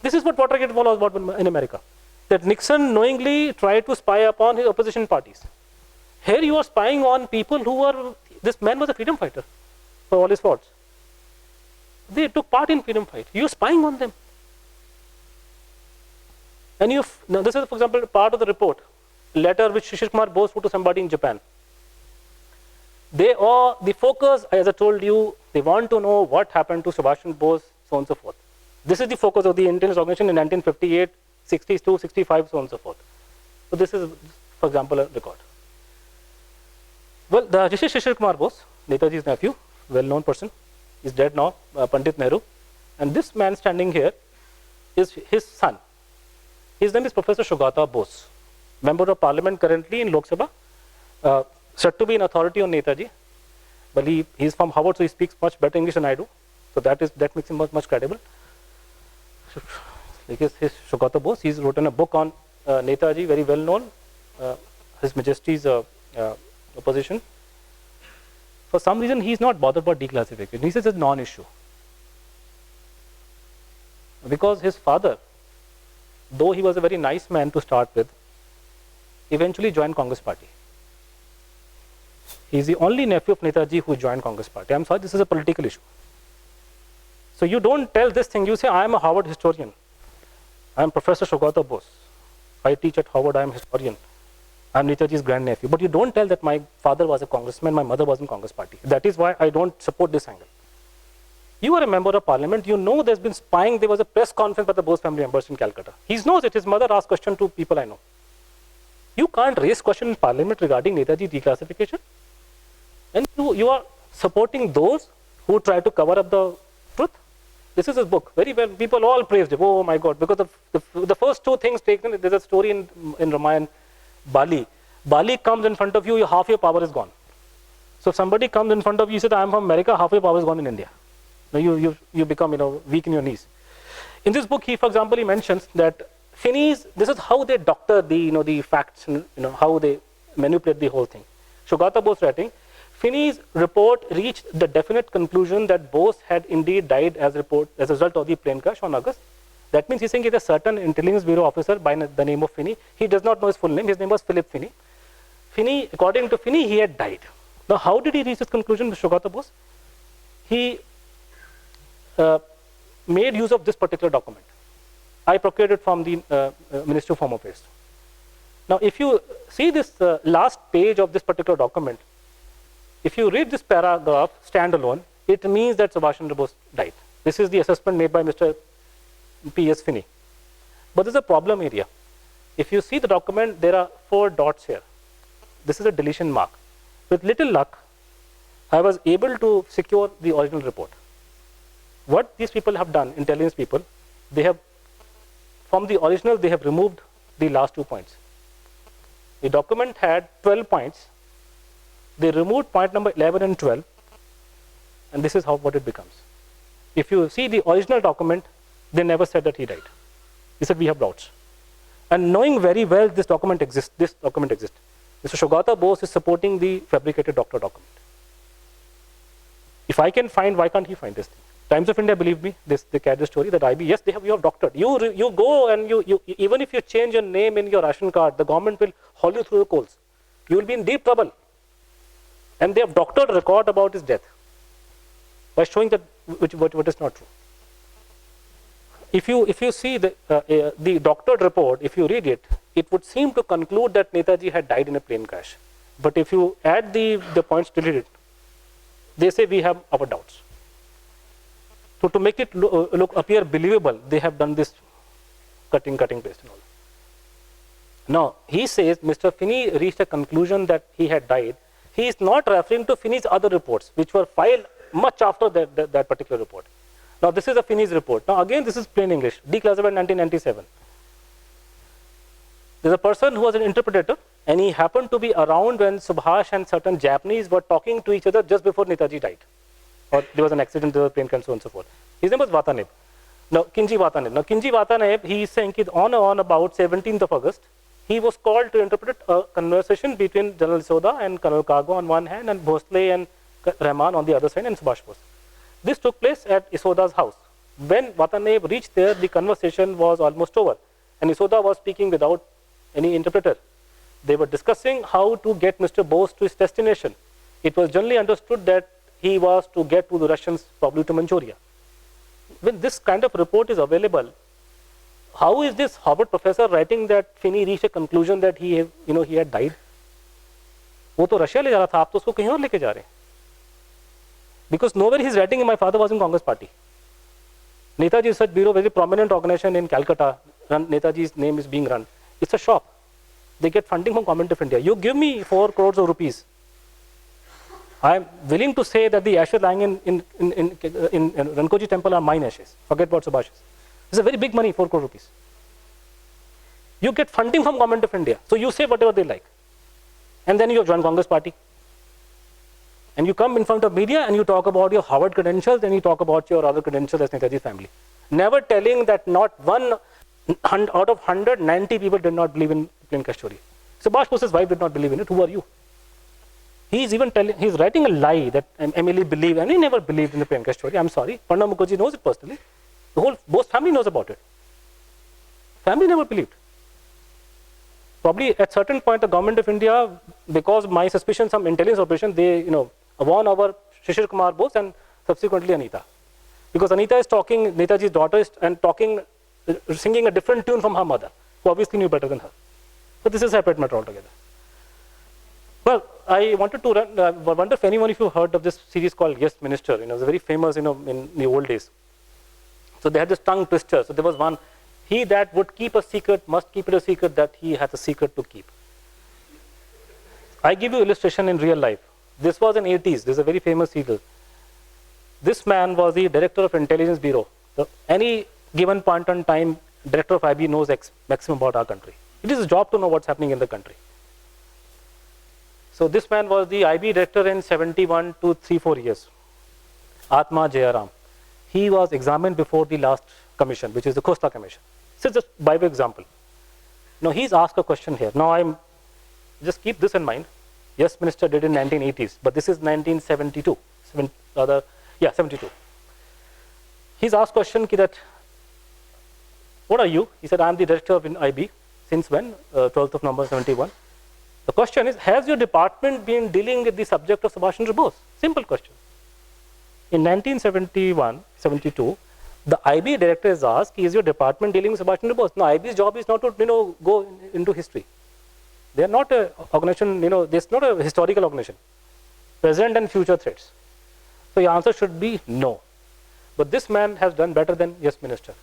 This is what Watergate was about in America. That Nixon knowingly tried to spy upon his opposition parties. Here you are spying on people who were, this man was a freedom fighter for all his faults. They took part in freedom fight. You are spying on them. And now this is, for example, part of the report, letter which Shishir Kumar Bose wrote to somebody in Japan. The focus, as I told you, they want to know what happened to Subhash Chandra Bose, so on and so forth. This is the focus of the intelligence organization in 1958, 62, 65, so on and so forth. So this is, for example, a record. Well, this is Shishir Kumar Bose, Netaji's nephew, well-known person. He's dead now, Pandit Nehru. And this man standing here is his son. His name is Professor Shogata Bose, member of parliament currently in Lok Sabha, said to be an authority on Netaji. But he's from Harvard, so he speaks much better English than I do. So that makes him much credible. Like his Shogata Bose, he's written a book on Netaji, very well known, His Majesty's opposition. For some reason, he's not bothered about declassification. He says it's a non-issue. Because his father, though he was a very nice man to start with, eventually joined Congress party. He is the only nephew of Netaji who joined Congress party. I'm sorry, this is a political issue. So you don't tell this thing. You say, I am a Harvard historian. I am Professor Shogata Bose. I teach at Harvard. I am a historian. I am Netaji's grandnephew. But you don't tell that my father was a congressman, my mother was in Congress party. That is why I don't support this angle. You are a member of parliament. You know there's been spying. There was a press conference by the Bose family members in Calcutta. He knows it. His mother asked question to people I know. You can't raise question in parliament regarding Netaji declassification. And you are supporting those who try to cover up the truth. This is his book. Very well. People all praised him. Oh my God. Because the first two things taken, there's a story in Ramayana, Bali. Bali comes in front of you, half your power is gone. So if somebody comes in front of you, you say, I am from America, half your power is gone in India. Now you become weak in your knees. In this book, for example, he mentions that Finney's, this is how they doctor the facts, how they manipulate the whole thing. Shogata Bose writing, Finney's report reached the definite conclusion that Bose had indeed died as a result of the plane crash on August. That means he's saying he's a certain intelligence bureau officer by the name of Finney. He does not know his full name. His name was Philip Finney. Finney, according to Finney, he had died. Now, how did he reach this conclusion with Shogata Bose? He made use of this particular document. I procured it from the Ministry of Home Affairs. Now, if you see this last page of this particular document, if you read this paragraph standalone, it means that Subhas Chandra Bose died. This is the assessment made by Mr. P.S. Finney. But there's a problem area. If you see the document, there are 4 dots here. This is a deletion mark. With little luck, I was able to secure the original report. What these people have done, intelligence people, they have, from the original, they have removed the last 2 points. The document had 12 points. They removed point number 11 and 12, and this is what it becomes. If you see the original document, they never said that he died. He said we have doubts. And knowing very well this document exists, Mr. Shogata Bose is supporting the fabricated doctor document. If I can find, why can't he find this thing? Times of India, believe me, they carry the story that yes, you have doctored. You go and you even if you change your name in your ration card, the government will haul you through the coals. You will be in deep trouble. And they have doctored a record about his death by showing that what is not true. If you see the doctored report, if you read it, it would seem to conclude that Netaji had died in a plane crash. But if you add the points deleted, they say we have our doubts. So to make it appear believable, they have done this cutting paste and all. Now he says Mr. Finney reached a conclusion that he had died. He is not referring to Finney's other reports, which were filed much after that particular report. Now, this is a Finney's report. Now, again, this is plain English, declassified in 1997. There's a person who was an interpreter, and he happened to be around when Subhash and certain Japanese were talking to each other just before Netaji died. Or there was an accident, there was a plane crash, so on and so forth. His name was Watanabe. Now, Kinji Watanabe. Now, Kinji Watanabe, he is saying on about 17th of August, he was called to interpret a conversation between General Soda and Colonel Kago on one hand, and Bhosle and Rahman on the other side, and Subhash Bose. This took place at Isoda's house. When Watanabe reached there, the conversation was almost over, and Isoda was speaking without any interpreter. They were discussing how to get Mr. Bose to his destination. It was generally understood that he was to get to the Russians, probably to Manchuria. When this kind of report is available, how is this Harvard professor writing that Finney reached a conclusion that he had died? वो तो Russia ले जा रहा था, आप तो उसको कहीं और लेके जा रहे हैं. Because nowhere he's writing, my father was in Congress party. Netaji Research Bureau, very prominent organization in Calcutta. Netaji's name is being run. It's a shop. They get funding from Government of India. You give me 4 crores of rupees. I am willing to say that the ashes lying in Rankoji temple are mine ashes. Forget about Subhash's. It's a very big money, 4 crore rupees. You get funding from Government of India. So you say whatever they like. And then you join Congress party. And you come in front of media and you talk about your Harvard credentials and you talk about your other credentials as Netaji family. Never telling that not one out of 190 people did not believe in plain cash theory. Subhash Bose's wife did not believe in it. Who are you? He's even he's writing a lie that Emily believed, and he never believed in the plain cash theory. I'm sorry. Pranab Mukherjee knows it personally. The whole Bose family knows about it. Family never believed. Probably at certain point, the government of India, because my suspicion, some intelligence operation, they won over Shishir Kumar Bose and subsequently Anita. Because Anita is talking, Netaji's daughter is and talking, singing a different tune from her mother, who obviously knew better than her. So this is a separate matter altogether. Well, I wanted to wonder if anyone of you heard of this series called Yes Minister. It was very famous, in the old days. So they had this tongue twister. So there was one, he that would keep a secret must keep it a secret that he has a secret to keep. I give you illustration in real life. This was in 80s. This is a very famous serial. This man was the director of Intelligence Bureau. So any given point on time, director of IB knows maximum about our country. It is his job to know what's happening in the country. So this man was the IB director in 71 to 3-4 years. Atma Jayaram. He was examined before the last commission, which is the Costa Commission. So just by way of example. Now he's asked a question here. Now just keep this in mind. Yes, Minister did in 1980s, but this is 1972. 72. He's asked question that, what are you? He said, I'm the director of IB. Since when? 12th of November 71. The question is, has your department been dealing with the subject of Subhas Chandra Bose? Simple question. In 1971-72, the IB director is asked, is your department dealing with Subhas Chandra Bose? Now, IB's job is not to go into history. They are not an organization, there's not a historical organization. Present and future threats. So your answer should be no. But this man has done better than yes, Minister.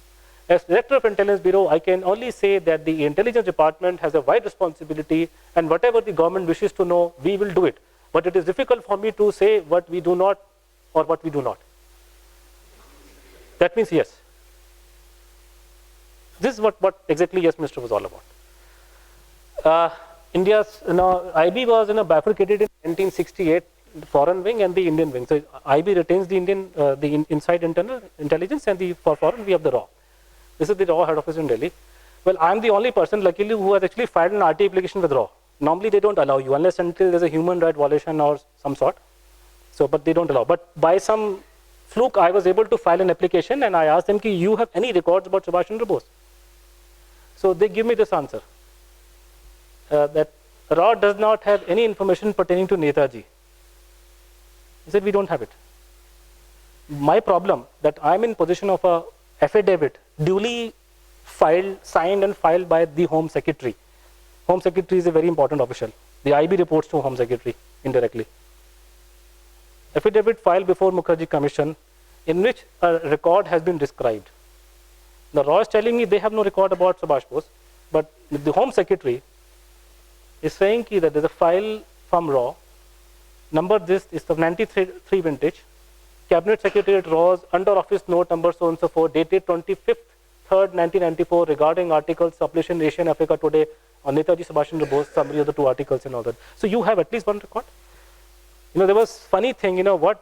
As Director of Intelligence Bureau, I can only say that the Intelligence Department has a wide responsibility, and whatever the government wishes to know, we will do it. But it is difficult for me to say what we do not or what we do not. That means yes. This is what exactly yes, Minister was all about. India's IB was bifurcated in 1968, foreign wing and the Indian wing. So IB retains the Indian, inside internal intelligence, and for foreign we have the RAW. This is the RAW head office in Delhi. Well, I'm the only person, luckily, who has actually filed an RT application with RAW. Normally, they don't allow you unless until there's a human right violation or some sort. So, but they don't allow. But by some fluke, I was able to file an application, and I asked them, you have any records about Subhas Chandra Bose? So they give me this answer, that RAW does not have any information pertaining to Netaji. He said, we don't have it. My problem, that I'm in possession of a affidavit duly filed, signed and filed by the Home Secretary. Home Secretary is a very important official. The IB reports to Home Secretary indirectly. Affidavit filed before Mukherjee Commission in which a record has been described. The RAW is telling me they have no record about Subhash Bose, but the Home Secretary is saying that there's a file from RAW, number this is the 93 vintage, Cabinet Secretariat RAW's under office note number so and so forth, dated 25th 3rd 1994 regarding articles published in Asian Africa Today on Netaji Subhash Chandra Bose, summary of the 2 articles and all that. So you have at least one record. There was funny thing, what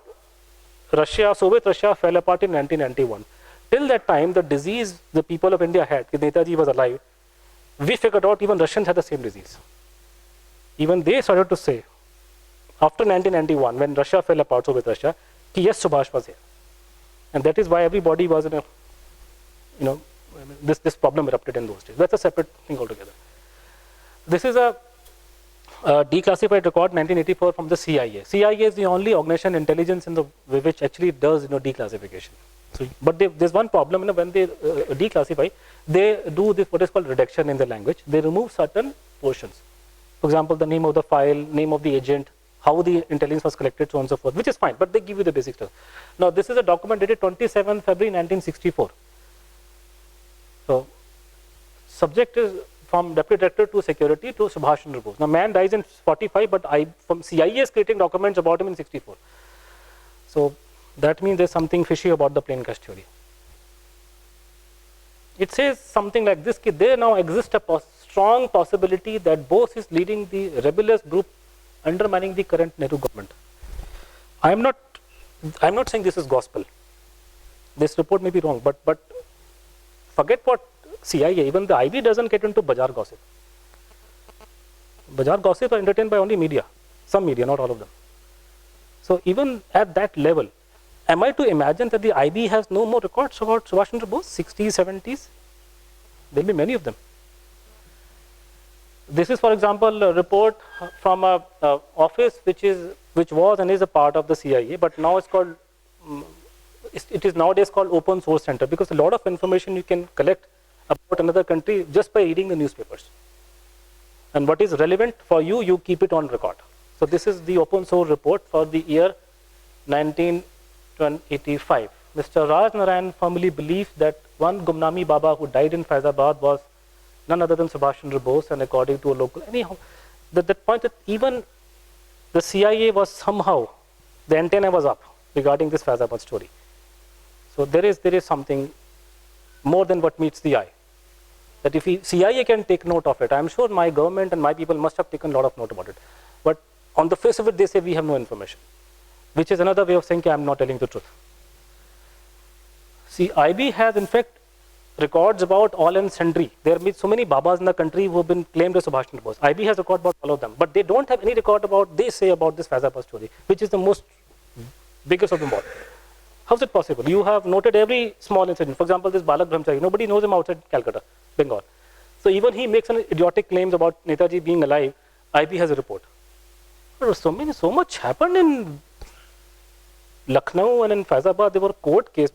Soviet Russia fell apart in 1991. Till that time, the disease the people of India had, if Netaji was alive, we figured out even Russians had the same disease. Even they started to say, after 1991, when Russia fell apart, Soviet Russia, yes, Subhash was here. And that is why everybody was in a, this problem erupted in those days. That's a separate thing altogether. This is a declassified record, 1984, from the CIA. CIA is the only organization intelligence in the which actually does declassification. So, but there's one problem, when they declassify, they do this what is called reduction in the language. They remove certain portions. For example, the name of the file, name of the agent, how the intelligence was collected, so on and so forth, which is fine, but they give you the basic stuff. Now, this is a document dated 27 February 1964. So, subject is from Deputy Director to Security to Subhash Chandra Bose. Now, man dies in 45, but from CIA is creating documents about him in 64. So, that means there's something fishy about the plain cash theory. It says something like this, there now exists a strong possibility that Bose is leading the rebellious group undermining the current Nehru government. I'm not saying this is gospel. This report may be wrong, but forget what CIA, even the IB doesn't get into bazaar gossip. Bazaar gossip are entertained by only media, some media, not all of them. So even at that level, am I to imagine that the IB has no more records about Subhas Chandra Bose, 60s, 70s? There will be many of them. This is, for example, a report from a office which was and is a part of the CIA, but now it's called, it is nowadays called Open Source Center, because a lot of information you can collect about another country just by reading the newspapers. And what is relevant for you, you keep it on record. So this is the open source report for the year 1985. Mr. Raj Narayan firmly believes that one Gumnami Baba who died in Faizabad was none other than Subhas Chandra Bose, and according to a local, anyhow, that point that even the CIA was somehow, the antenna was up regarding this Faizabad story. So there is something more than what meets the eye. That if CIA can take note of it, I'm sure my government and my people must have taken a lot of note about it. But on the face of it, they say we have no information, which is another way of saying I'm not telling the truth. See, IB has in fact records about all and sundry. There have been so many Babas in the country who have been claimed as Subhas Chandra Bose. IB has record about all of them, but they don't have any record about, they say about this Faizabad story, which is the most biggest of them all. How is it possible? You have noted every small incident. For example, this Balak Brahmachari, nobody knows him outside Calcutta, Bengal. So even he makes an idiotic claims about Netaji being alive, IB has a report. But so much happened in Lucknow and in Faizabad. There were court case.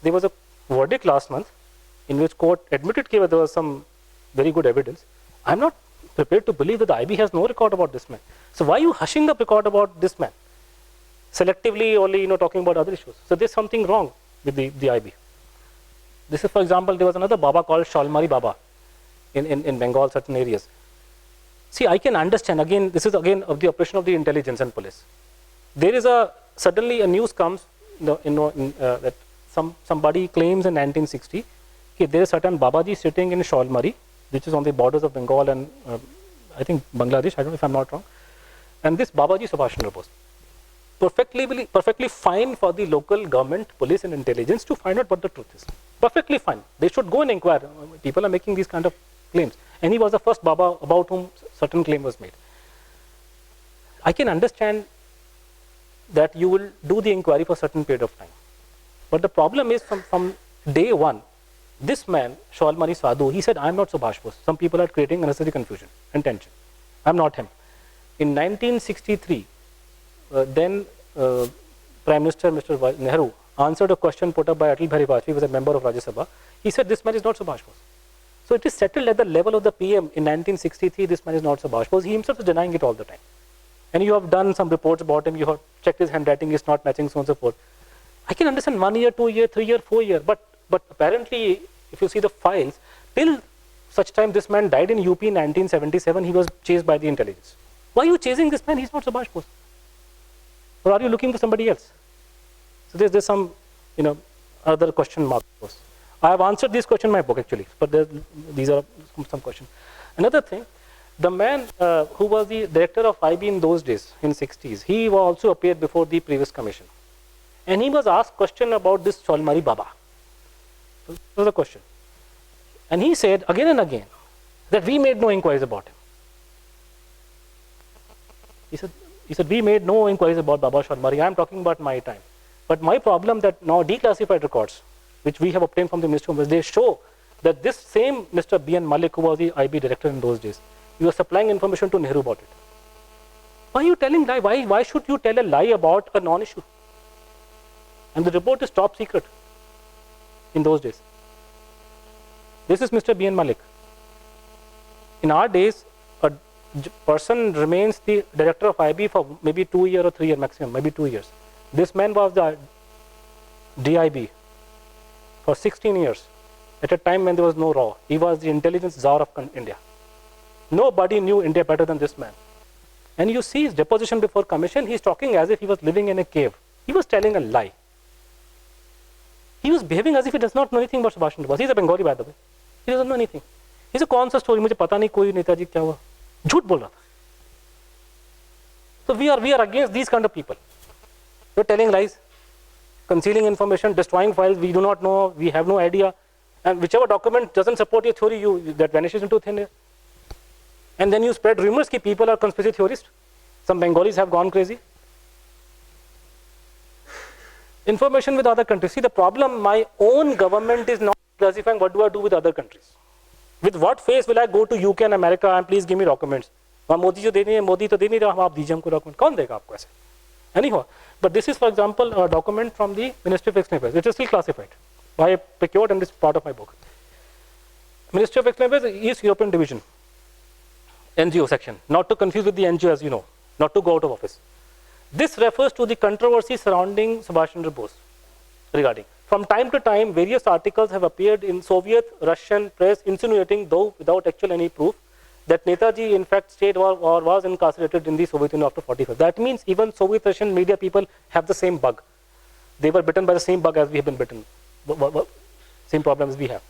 There was a verdict last month in which court admitted that there was some very good evidence. I'm not prepared to believe that the IB has no record about this man. So why are you hushing up record about this man? Selectively only talking about other issues. So there's something wrong with the IB. This is, for example, there was another Baba called Shalmari Baba in Bengal, certain areas. See, I can understand, again, this is again of the operation of the intelligence and police. There is suddenly a news comes that somebody claims in 1960 that there is certain Babaji sitting in Shalmari, which is on the borders of Bengal and I think Bangladesh, I don't know if I'm not wrong. And this Babaji Subhas Chandra Bose. Perfectly fine for the local government, police and intelligence to find out what the truth is. Perfectly fine. They should go and inquire. People are making these kind of claims. And he was the first Baba about whom certain claim was made. I can understand that you will do the inquiry for a certain period of time. But the problem is from day one, this man, Shalmari Sadhu, he said, I'm not Subhas Bose. Some people are creating unnecessary confusion and tension. I'm not him. In 1963, then Prime Minister Mr. Nehru answered a question put up by Atal Bihari Vajpayee, who was a member of Rajya Sabha. He said, this man is not Subhas Bose. So it is settled at the level of the PM in 1963, this man is not Subhas Bose. He himself is denying it all the time. And you have done some reports about him, you have checked his handwriting, is not matching, so on and so forth. I can understand 1 year, 2 year, 3 year, 4 year, but apparently, if you see the files, till such time this man died in UP in 1977, he was chased by the intelligence. Why are you chasing this man? He's not Subhas Bose. Or are you looking for somebody else? So there's some, other question mark. I have answered this question in my book actually, but these are some questions. Another thing, the man who was the director of IB in those days, in 60s, he also appeared before the previous commission. And he was asked question about this Shalmari Baba. So that was a question. And he said again and again that we made no inquiries about him. He said, we made no inquiries about Baba Shalmari. I am talking about my time. But my problem that now declassified records, which we have obtained from the Ministry of Justice, they show that this same Mr. B.N. Malik, who was the IB director in those days, he was supplying information to Nehru about it. Why are you telling lie? Why should you tell a lie about a non-issue? And the report is top secret in those days. This is Mr. B.N. Malik. In our days, a person remains the director of IB for maybe 2 years or 3 years maximum, maybe 2 years. This man was the DIB for 16 years at a time when there was no law. He was the intelligence czar of India. Nobody knew India better than this man. And you see his deposition before commission, he's talking as if he was living in a cave. He was telling a lie. He was behaving as if he does not know anything about Subhas Chandra Bose. He's a Bengali, by the way. He doesn't know anything. He said, कौन सा story? मुझे पता नहीं कोई नेताजी क्या हुआ. झूठ बोल रहा था. So we are against these kind of people. You're telling lies, concealing information, destroying files, we do not know, we have no idea. And whichever document doesn't support your theory, that vanishes into thin air. And then you spread rumors that people are conspiracy theorists. Some Bengalis have gone crazy. Information with other countries. See, the problem, my own government is not classifying what do I do with other countries. With what face will I go to UK and America and please give me documents? Modi jo de nahi hai, Modi to de nahi raha, aap dijiye humko document. Kaun dega aapko aise? Anyhow, but this is, for example, a document from the Ministry of External Affairs. It is still classified. I procured and it's part of my book. Ministry of External Affairs, East European Division, NGO section. Not to confuse with the NGO, as you know, not to go out of office. This refers to the controversy surrounding Subhas Chandra Bose regarding. From time to time, various articles have appeared in Soviet, Russian press insinuating, though without actual any proof, that Netaji in fact stayed or was incarcerated in the Soviet Union after 45. That means even Soviet Russian media people have the same bug. They were bitten by the same bug as we have been bitten. Same problems we have.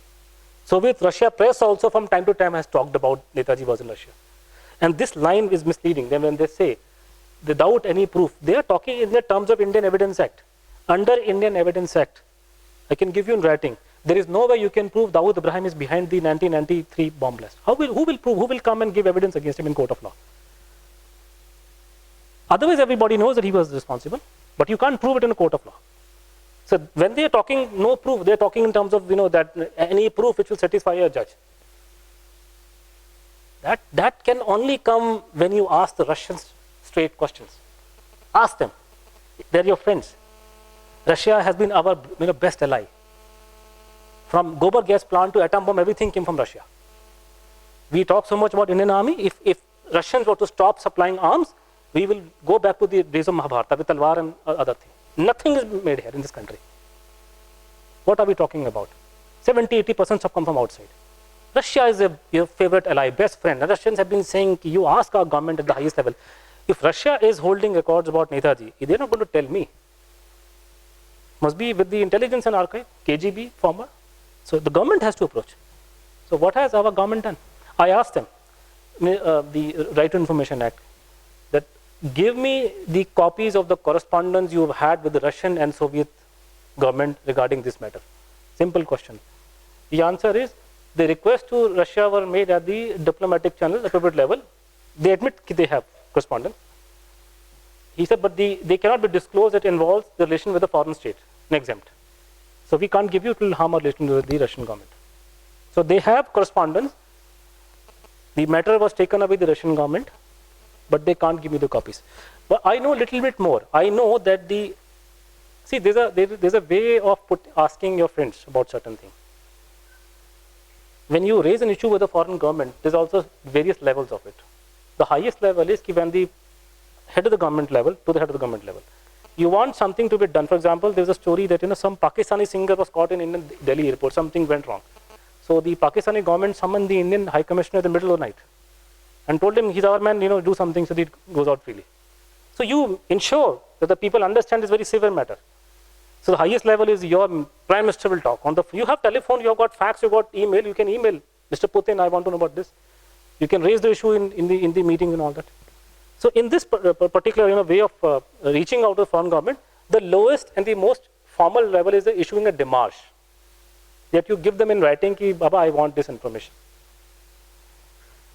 Soviet Russia press also from time to time has talked about Netaji was in Russia. And this line is misleading. Then when they say, without any proof, they are talking in the terms of Indian Evidence Act. Under Indian Evidence Act, I can give you in writing, there is no way you can prove Dawood Ibrahim is behind the 1993 bomb blast. Who will prove? Who will come and give evidence against him in court of law? Otherwise, everybody knows that he was responsible, but you can't prove it in a court of law. So when they are talking no proof, they are talking in terms of that any proof which will satisfy a judge. That can only come when you ask the Russians straight questions. Ask them. They're your friends. Russia has been our best ally. From Gobar gas plant to atom bomb, everything came from Russia. We talk so much about Indian army. If Russians were to stop supplying arms, we will go back to the days of Mahabharata with talwar and other things. Nothing is made here in this country. What are we talking about? 70-80% have come from outside. Russia is your favorite ally, best friend. The Russians have been saying, you ask our government at the highest level. If Russia is holding records about Netaji, they're not going to tell me. Must be with the intelligence and archive, KGB, former. So the government has to approach. So what has our government done? I asked them, the Right to Information Act, that give me the copies of the correspondence you have had with the Russian and Soviet government regarding this matter. Simple question. The answer is, the requests to Russia were made at the diplomatic channel, appropriate level. They admit they have correspondence. He said, but they cannot be disclosed. It involves the relation with a foreign state, an exempt. So we can't give you, it will harm our relation with the Russian government. So they have correspondence. The matter was taken up with the Russian government, but they can't give me the copies. But I know a little bit more. I know that there's a way of asking your friends about certain things. When you raise an issue with a foreign government, there's also various levels of it. The highest level is when the head of the government level to the head of the government level. You want something to be done. For example, there's a story that some Pakistani singer was caught in Indian Delhi airport. Something went wrong. So the Pakistani government summoned the Indian High Commissioner in the middle of the night and told him, he's our man, do something so that it goes out freely. So you ensure that the people understand this very severe matter. So the highest level is your Prime Minister will talk. You have telephone, you have got fax, you have got email, you can email Mr. Putin, I want to know about this. You can raise the issue in the meeting and all that. So in this particular way of reaching out to the foreign government, the lowest and the most formal level is issuing a démarche. That you give them in writing, ki, Baba, I want this information.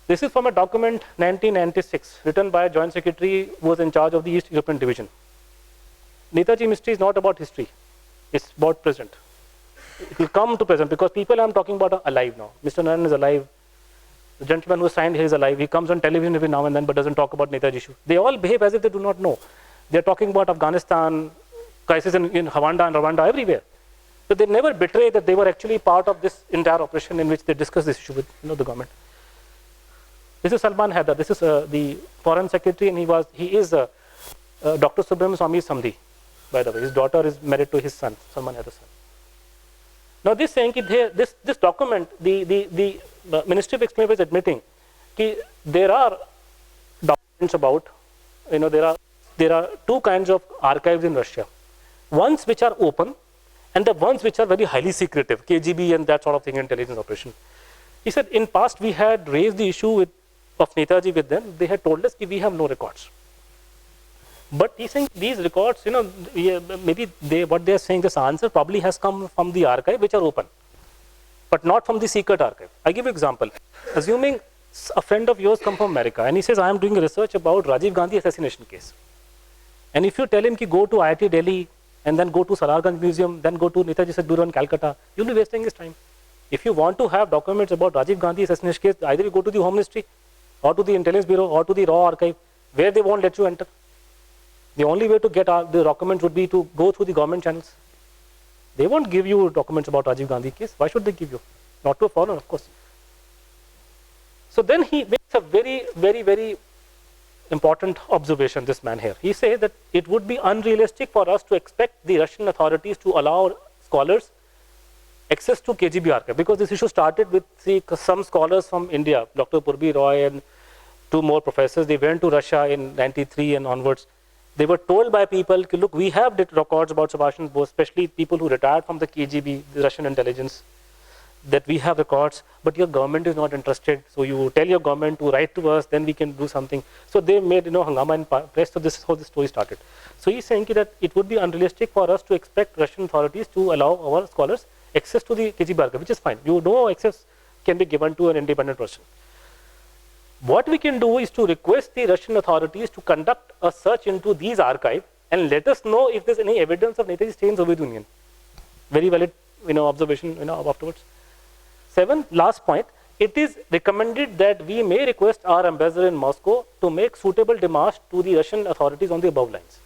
This is from a document 1996, written by a joint secretary who was in charge of the East European Division. Netaji mystery is not about history, it's about present. It will come to present because people I'm talking about are alive now. Mr. Naran is alive. The gentleman who signed here is alive. He comes on television every now and then but doesn't talk about Netaji issue. They all behave as if they do not know. They're talking about Afghanistan, crisis in Rwanda and Rwanda everywhere. But they never betray that they were actually part of this entire operation in which they discussed this issue with the government. This is Salman Haider. This is the foreign secretary, and he is Dr. Subramanian Swamy Samdhi, by the way. His daughter is married to his son, Salman Haider's son. Now this saying this document, the Ministry of External Affairs is admitting that there are documents about, there are two kinds of archives in Russia. Ones which are open and the ones which are very highly secretive, KGB and that sort of thing, intelligence operation. He said in past we had raised the issue of Netaji with them. They had told us that we have no records. But he's saying these records, maybe what they're saying, this answer probably has come from the archive, which are open, but not from the secret archive. I give you example. Assuming a friend of yours come from America and he says, I am doing research about Rajiv Gandhi assassination case. And if you tell him, go to IIT Delhi and then go to Salarganj Museum, then go to Netaji Bureau in Calcutta, you'll be wasting his time. If you want to have documents about Rajiv Gandhi assassination case, either you go to the Home Ministry or to the Intelligence Bureau or to the Raw Archive, where they won't let you enter. The only way to get the documents would be to go through the government channels. They won't give you documents about Rajiv Gandhi case. Why should they give you? Not to a foreigner, of course. So then he makes a very, very, very important observation, this man here. He says that it would be unrealistic for us to expect the Russian authorities to allow scholars access to KGB archive, because this issue started with some scholars from India, Dr. Purbi Roy and two more professors. They went to Russia in 93 and onwards. They were told by people, look, we have records about Subhas Chandra Bose, especially people who retired from the KGB, the Russian intelligence, that we have records, but your government is not interested. So you tell your government to write to us, then we can do something. So they made hangama in press. So this is how the story started. So he's saying that it would be unrealistic for us to expect Russian authorities to allow our scholars access to the KGB archive, which is fine. Access can be given to an independent person. What we can do is to request the Russian authorities to conduct a search into these archives and let us know if there's any evidence of Netaji stay in Soviet Union. Very valid, observation, afterwards. 7, last point. It is recommended that we may request our ambassador in Moscow to make suitable demarches to the Russian authorities on the above lines.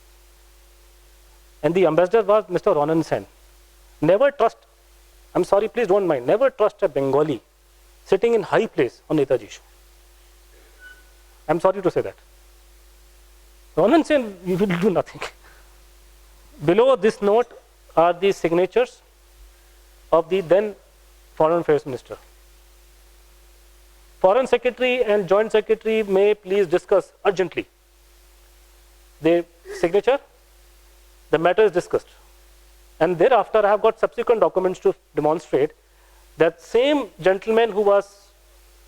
And the ambassador was Mr. Ronan Sen. Never trust, I'm sorry, please don't mind, never trust a Bengali sitting in high place on Netaji issue. I'm sorry to say that. Ronan Sen, you will do nothing. Below this note are the signatures of the then Foreign Affairs Minister. Foreign Secretary and Joint Secretary may please discuss urgently. The signature, the matter is discussed. And thereafter I have got subsequent documents to demonstrate that same gentleman who was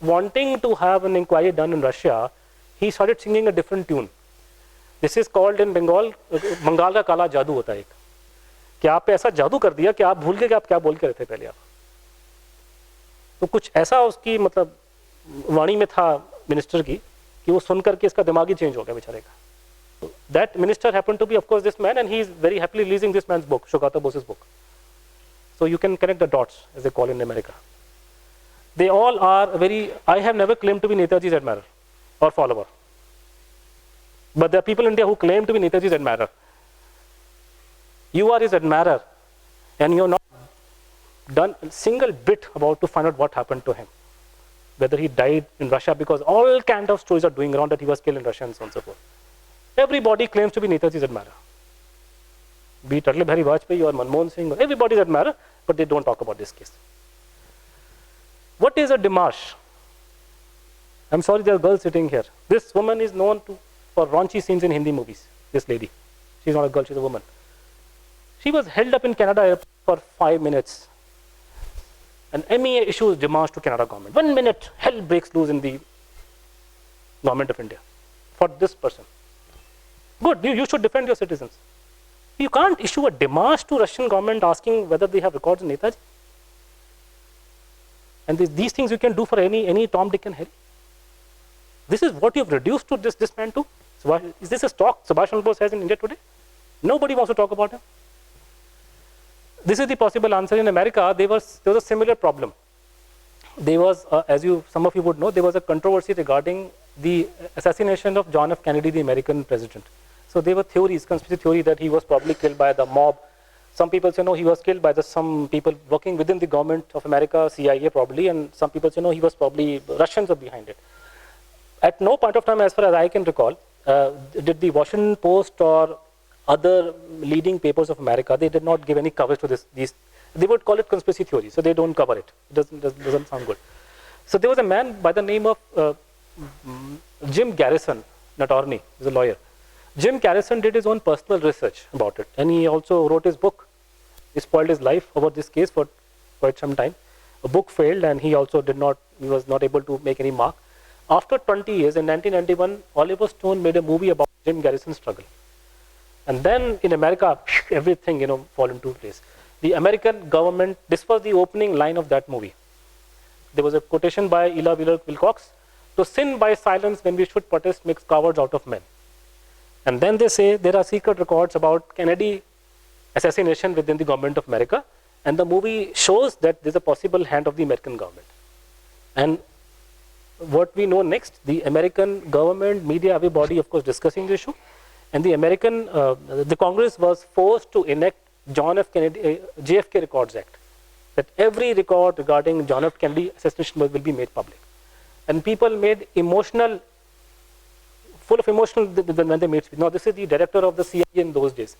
wanting to have an inquiry done in Russia, he started singing a different tune. This is called in Bengal, Bengal का काला जादू होता है एक, कि आप पे ऐसा जादू कर दिया कि आप भूल गए कि आप क्या बोल के रहे थे पहले आप. तो कुछ ऐसा उसकी मतलब वाणी में था मिनिस्टर की कि वो सुन करके इसका दिमाग ही चेंज हो गया बेचारे का. That minister happened to be, of course, this man, and he is very happily releasing this man's book, Shogata Bose's book. So you can connect the dots, as they call in America. They all are I have never claimed to be Netaji's admirer or follower. But there are people in India who claim to be Netaji's admirer. You are his admirer, and you have not done a single bit about to find out what happened to him. Whether he died in Russia, because all kind of stories are doing around that he was killed in Russia and so on and so forth. Everybody claims to be Netaji's admirer. Be it Atal Bihari Vajpayee or Manmohan Singh, or everybody's admirer, but they don't talk about this case. What is a démarche? I'm sorry, there are girls sitting here. This woman is known for raunchy scenes in Hindi movies. This lady. She's not a girl, she's a woman. She was held up in Canada airport for 5 minutes. And MEA issues démarche to Canada government. 1 minute, hell breaks loose in the government of India for this person. Good, you should defend your citizens. You can't issue a démarche to Russian government asking whether they have records in Netaji. And these things you can do for any Tom, Dick and Harry. This is what you have reduced to this man to. So is this a stock Subhas Chandra Bose has in India today? Nobody wants to talk about him. This is the possible answer. In America, there was a similar problem. There was, some of you would know, there was a controversy regarding the assassination of John F. Kennedy, the American president. So there were theories, conspiracy theory, that he was probably killed by the mob. Some people say no, he was killed by some people working within the government of America, CIA probably, and some people say no, he was probably, Russians are behind it. At no point of time, as far as I can recall, did the Washington Post or other leading papers of America, they did not give any coverage to these. They would call it conspiracy theory, so they don't cover it. It doesn't sound good. So there was a man by the name of Jim Garrison, an attorney, he's a lawyer. Jim Garrison did his own personal research about it, and he also wrote his book. He spoiled his life over this case for quite some time. A book failed, and he also was not able to make any mark. After 20 years, in 1991, Oliver Stone made a movie about Jim Garrison's struggle. And then in America, everything, fall into place. The American government, this was the opening line of that movie. There was a quotation by Ella Wheeler Wilcox, "To sin by silence when we should protest makes cowards out of men." And then they say there are secret records about Kennedy assassination within the government of America. And the movie shows that there's a possible hand of the American government. And what we know next, the American government, media, everybody, of course, discussing the issue. And the Congress was forced to enact John F. Kennedy, JFK Records Act. That every record regarding John F. Kennedy assassination will be made public. And people made full of emotional when they made speech. Now, this is the director of the CIA in those days.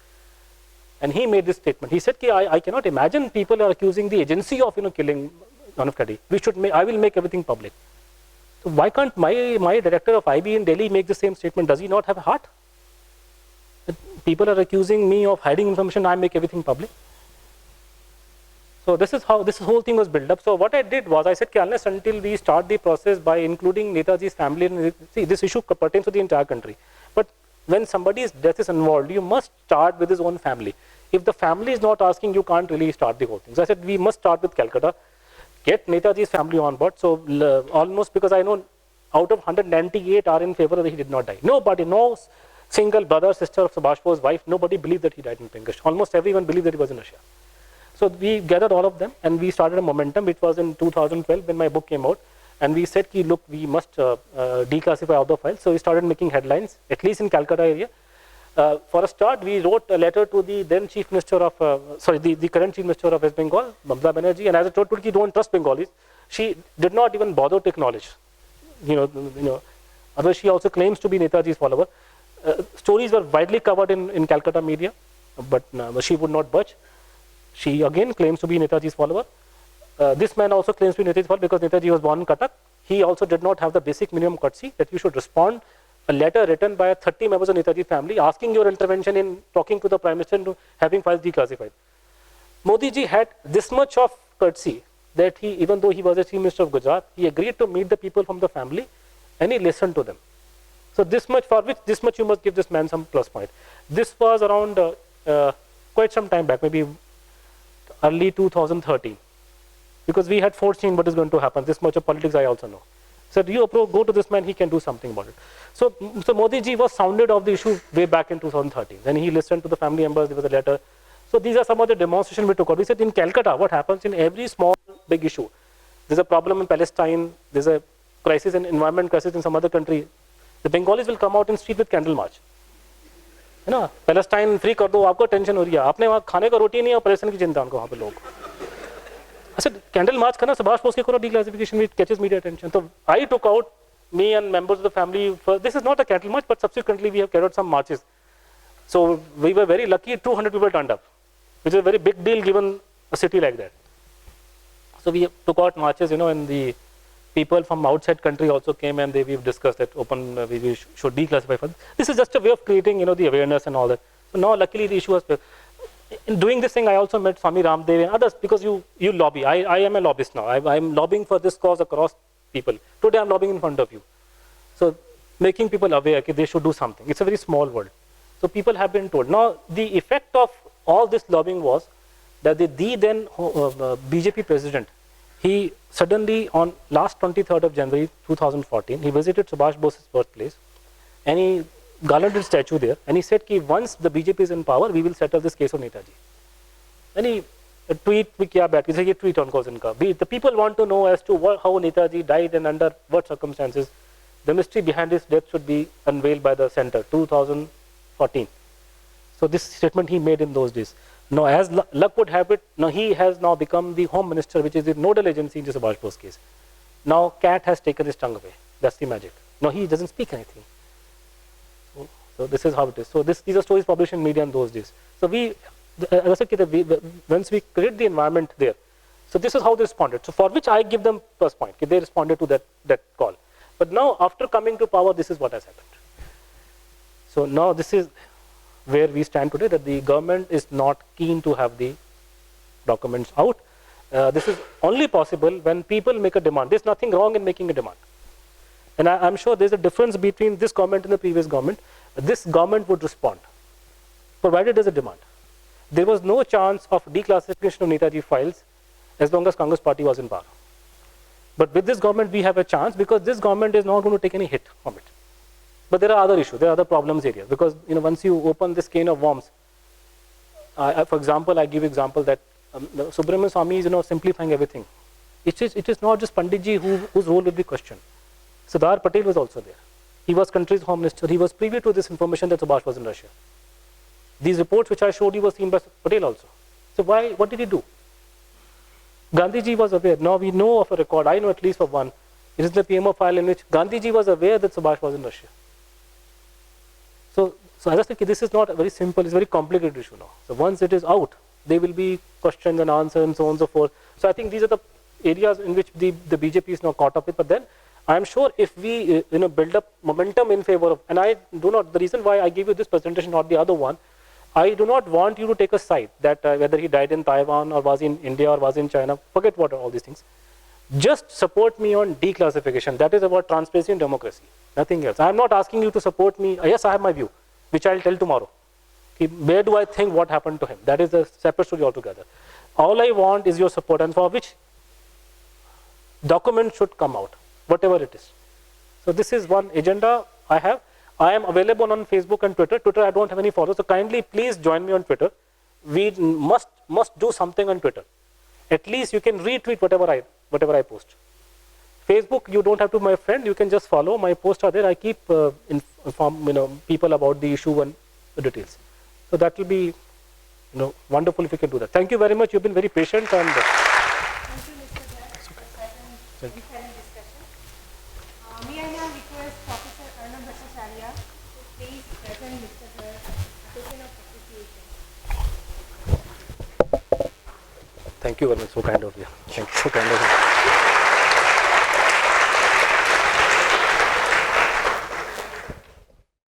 And he made this statement. He said, I cannot imagine people are accusing the agency of killing John F. Kennedy. I will make everything public. So why can't my director of IB in Delhi make the same statement? Does he not have a heart? People are accusing me of hiding information, I make everything public. So this is how this whole thing was built up. So what I did was, I said, unless until we start the process by including Netaji's family, see, this issue pertains to the entire country. But when somebody's death is involved, you must start with his own family. If the family is not asking, you can't really start the whole thing. So I said, we must start with Calcutta, get Netaji's family on board. So almost, because I know out of 198 are in favor that he did not die. Nobody, no single brother, sister of Subhash Bose's wife, nobody believed that he died in Pinkish. Almost everyone believed that he was in Russia. So we gathered all of them and we started a momentum. It was in 2012 when my book came out. And we said, look, we must declassify all the files. So we started making headlines, at least in Calcutta area. For a start, we wrote a letter to the then Chief Minister of, the current Chief Minister of West Bengal, Mamata Banerjee. And as I told you, don't trust Bengalis. She did not even bother to acknowledge. Otherwise, she also claims to be Netaji's follower. Stories were widely covered in Calcutta media, but she would not budge. She again claims to be Netaji's follower. This man also claims to be Netaji's follower because Netaji was born in Cuttack. He also did not have the basic minimum courtesy that you should respond a letter written by 30 members of Netaji family asking your intervention in talking to the Prime Minister and having files declassified. Modi ji had this much of courtesy that he, even though he was a Chief Minister of Gujarat, he agreed to meet the people from the family and he listened to them. So this much, for which this much you must give this man some plus point. This was around quite some time back, maybe early 2013. Because we had foreseen what is going to happen. This much of politics I also know. So you go to this man, he can do something about it. So Modi ji was sounded of the issue way back in 2013. Then he listened to the family members, there was a letter. So these are some of the demonstrations we took out. We said in Calcutta, what happens in every small, big issue. There's a problem in Palestine, there's a crisis, an environment crisis in some other country. The Bengalis will come out in street with candle march. Palestine free कर दो, आपको tension हो रही है. आपने वहाँ खाने का रोटी नहीं है और पैलेस्टाइन की चिंता उनको वहाँ पे लोग. I said, candle march करना Subhash Bose के करो declassification, which catches media attention. So I took out, me and members of the family, this is not a candle march, but subsequently we have carried out some marches. So we were very lucky, 200 people turned up, which is a very big deal given a city like that. So we took out marches, and the people from outside country also came and we've discussed that we should declassify for this. This is just a way of creating, the awareness and all that. So now luckily the issue was, in doing this thing I also met Swami Ramdev and others because you lobby. I am a lobbyist now. I'm lobbying for this cause across people. Today I'm lobbying in front of you. So making people aware that they should do something. It's a very small world. So people have been told. Now the effect of all this lobbying was that the then BJP president, he suddenly on last 23rd of January 2014, he visited Subhash Bose's birthplace and he garlanded his statue there and he said that once the BJP is in power, we will settle this case of Netaji. And he tweet, he tweet on cause the people want to know as to how Netaji died and under what circumstances. The mystery behind his death should be unveiled by the center, 2014. So this statement he made in those days. Now, as luck would have it, now he has now become the Home Minister, which is the nodal agency in the Subhash Bose case. Now, cat has taken his tongue away. That's the magic. Now, he doesn't speak anything. So this is how it is. So these are stories published in media in those days. So once we create the environment there, so this is how they responded. So for which I give them plus point. They responded to that call. But now, after coming to power, this is what has happened. So now this is where we stand today, that the government is not keen to have the documents out. This is only possible when people make a demand. There's nothing wrong in making a demand. And I'm sure there's a difference between this government and the previous government. This government would respond. provided there's a demand. There was no chance of declassification of Netaji files as long as Congress party was in power. But with this government, we have a chance because this government is not going to take any hit from it. But there are other issues, there are other problems areas, because once you open this can of worms, for example, I give example that Subramanian Swamy is simplifying everything. It is not just Panditji whose role will be questioned. Sardar Patel was also there. He was country's home minister. He was privy to this information that Subhash was in Russia. These reports which I showed you were seen by Patel also. So what did he do? Gandhiji was aware. Now we know of a record, I know at least of one. It is the PMO file in which Gandhiji was aware that Subhash was in Russia. So as I said, this is not very simple, it's a very complicated issue now. So once it is out, there will be questions and answers and so on and so forth. So I think these are the areas in which the BJP is now caught up with. But then I am sure if we build up momentum in favor of, and I do not, the reason why I give you this presentation, not the other one, I do not want you to take a side that whether he died in Taiwan or was in India or was in China, forget what are all these things. Just support me on declassification. That is about transparency and democracy, nothing else. I am not asking you to support me. Yes, I have my view, which I will tell tomorrow. Where do I think what happened to him? That is a separate story altogether. All I want is your support, and for which document should come out, whatever it is. So this is one agenda I have. I am available on Facebook and Twitter. Twitter, I don't have any followers, so kindly please join me on Twitter. We must do something on Twitter. At least you can retweet whatever I post. Facebook, you don't have to be my friend. You can just follow. My posts are there. I keep inform people about the issue and the details. So that will be wonderful if you can do that. Thank you very much. You've been very patient and. Thank you, Mr. Dhar, for this excellent discussion. May I now request Professor Arnab Bhattacharya to please present Mr. Dhar a token of appreciation. Thank you very much. So kind of you. Thank you. So kind of you.